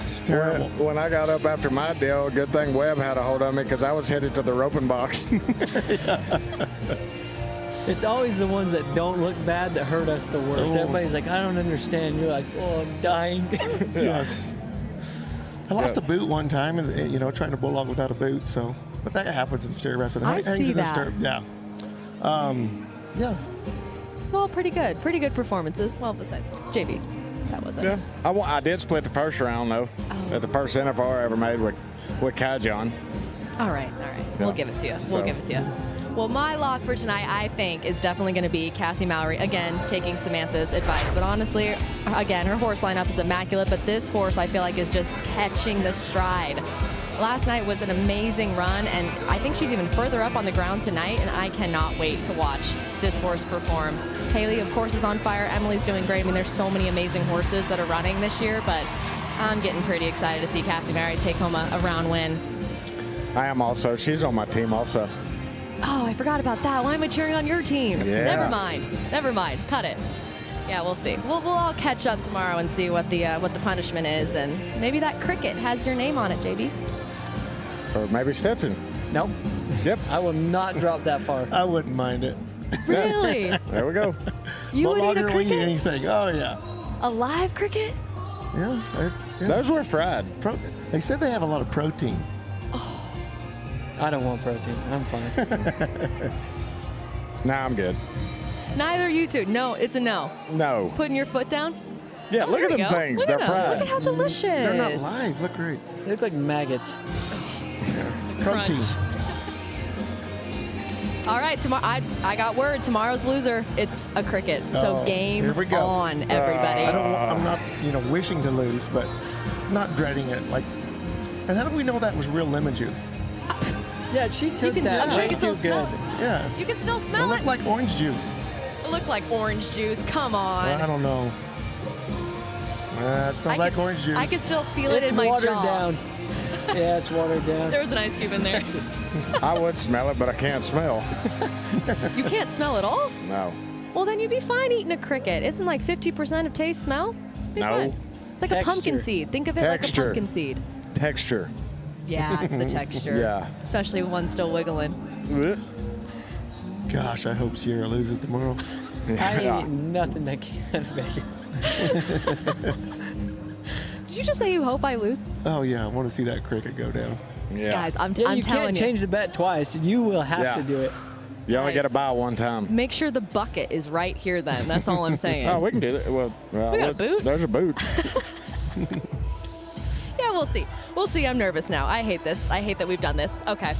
It's terrible. When I got up after my deal, good thing Webb had a hold of me because I was headed to the roping box. It's always the ones that don't look bad that hurt us the worst. Everybody's like, I don't understand. You're like, oh, I'm dying. Yes. I lost a boot one time, and trying to bulldog without a boot. So, but that happens in steer wrestling. I see that. Yeah. Yeah. It's all pretty good. Pretty good performances. Well, besides JB, that wasn't. Yeah. I did split the first round, though, at the first NFR I ever made with Kaycee. All right. Yeah. We'll give it to you. We'll give it to you. Well, my lock for tonight, I think, is definitely going to be Cassie Mowry. Again, taking Samantha's advice. But honestly, again, her horse lineup is immaculate. But this horse, I feel like, is just catching the stride. Last night was an amazing run, and I think she's even further up on the ground tonight, and I cannot wait to watch this horse perform. Haley, of course, is on fire. Emily's doing great. I mean, there's so many amazing horses that are running this year, but I'm getting pretty excited to see Cassie Mowry take home a round win. I am also. She's on my team also. Oh, I forgot about that. Why am I cheering on your team? Yeah. Never mind. Cut it. Yeah, we'll see. We'll all catch up tomorrow and see what the punishment is, and maybe that cricket has your name on it, JB. Or maybe Stetson. Nope. Yep. I will not drop that far. I wouldn't mind it. Really? There we go. You would eat a Longer will eat cricket? anything. Oh, yeah. A live cricket? Yeah. Those were fried. They said they have a lot of protein. I don't want protein. I'm fine. Nah, I'm good. Neither you two. No, it's a no. No. Putting your foot down? Yeah, look at There we them go. things. Look They're at them. fried. Look at how delicious. They're not live. Look great. They look like maggots. Protein. All right, tomorrow I got word. Tomorrow's loser, it's a cricket. So game here we go. on, everybody. I'm not, wishing to lose, but not dreading it. And how do we know that was real lemon juice? Yeah, she took I'm that sure you way can still too smell good. it. Yeah. You can still It smell looked it. like orange juice. It looked like orange juice. Come on. I don't know. It smells like orange juice. I could still feel it in my watered jaw. down. Yeah, it's watered down. There was an ice cube in there. I would smell it, but I can't smell. You can't smell at all? No. Well, then you'd be fine eating a cricket. Isn't like 50% of taste smell? Be No. fine. It's like a pumpkin seed. Think of it like a pumpkin seed. Texture. Yeah, it's the texture. Yeah. Especially when one's still wiggling. Gosh, I hope Sierra loses tomorrow. I ain't eating nothing that can Vegas. Did you just say you hope I lose? Oh, yeah. I want to see that cricket go down. Yeah. Guys, I'm you telling can't you. change the bet twice. You will have to do it. You only Guys. get to buy one time. Make sure the bucket is right here then. That's all I'm saying. Oh, we can do that. Well, We got a boot? There's a boot. Yeah, we'll see. We'll see. I'm nervous now. I hate this. I hate that we've done this. Okay.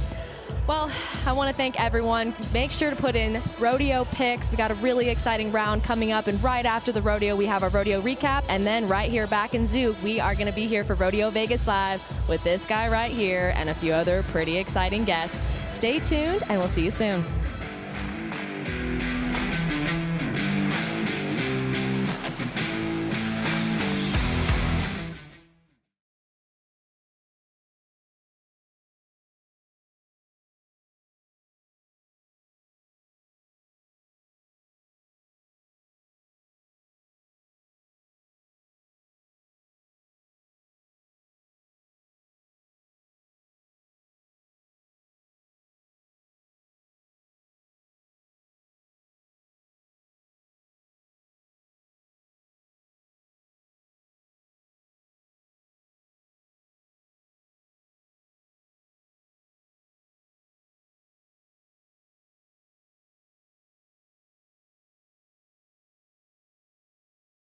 Well, I want to thank everyone. Make sure to put in rodeo picks. We got a really exciting round coming up, and right after the rodeo, we have our rodeo recap. And then right here back in Zoo, we are going to be here for Rodeo Vegas Live with this guy right here and a few other pretty exciting guests. Stay tuned, and we'll see you soon.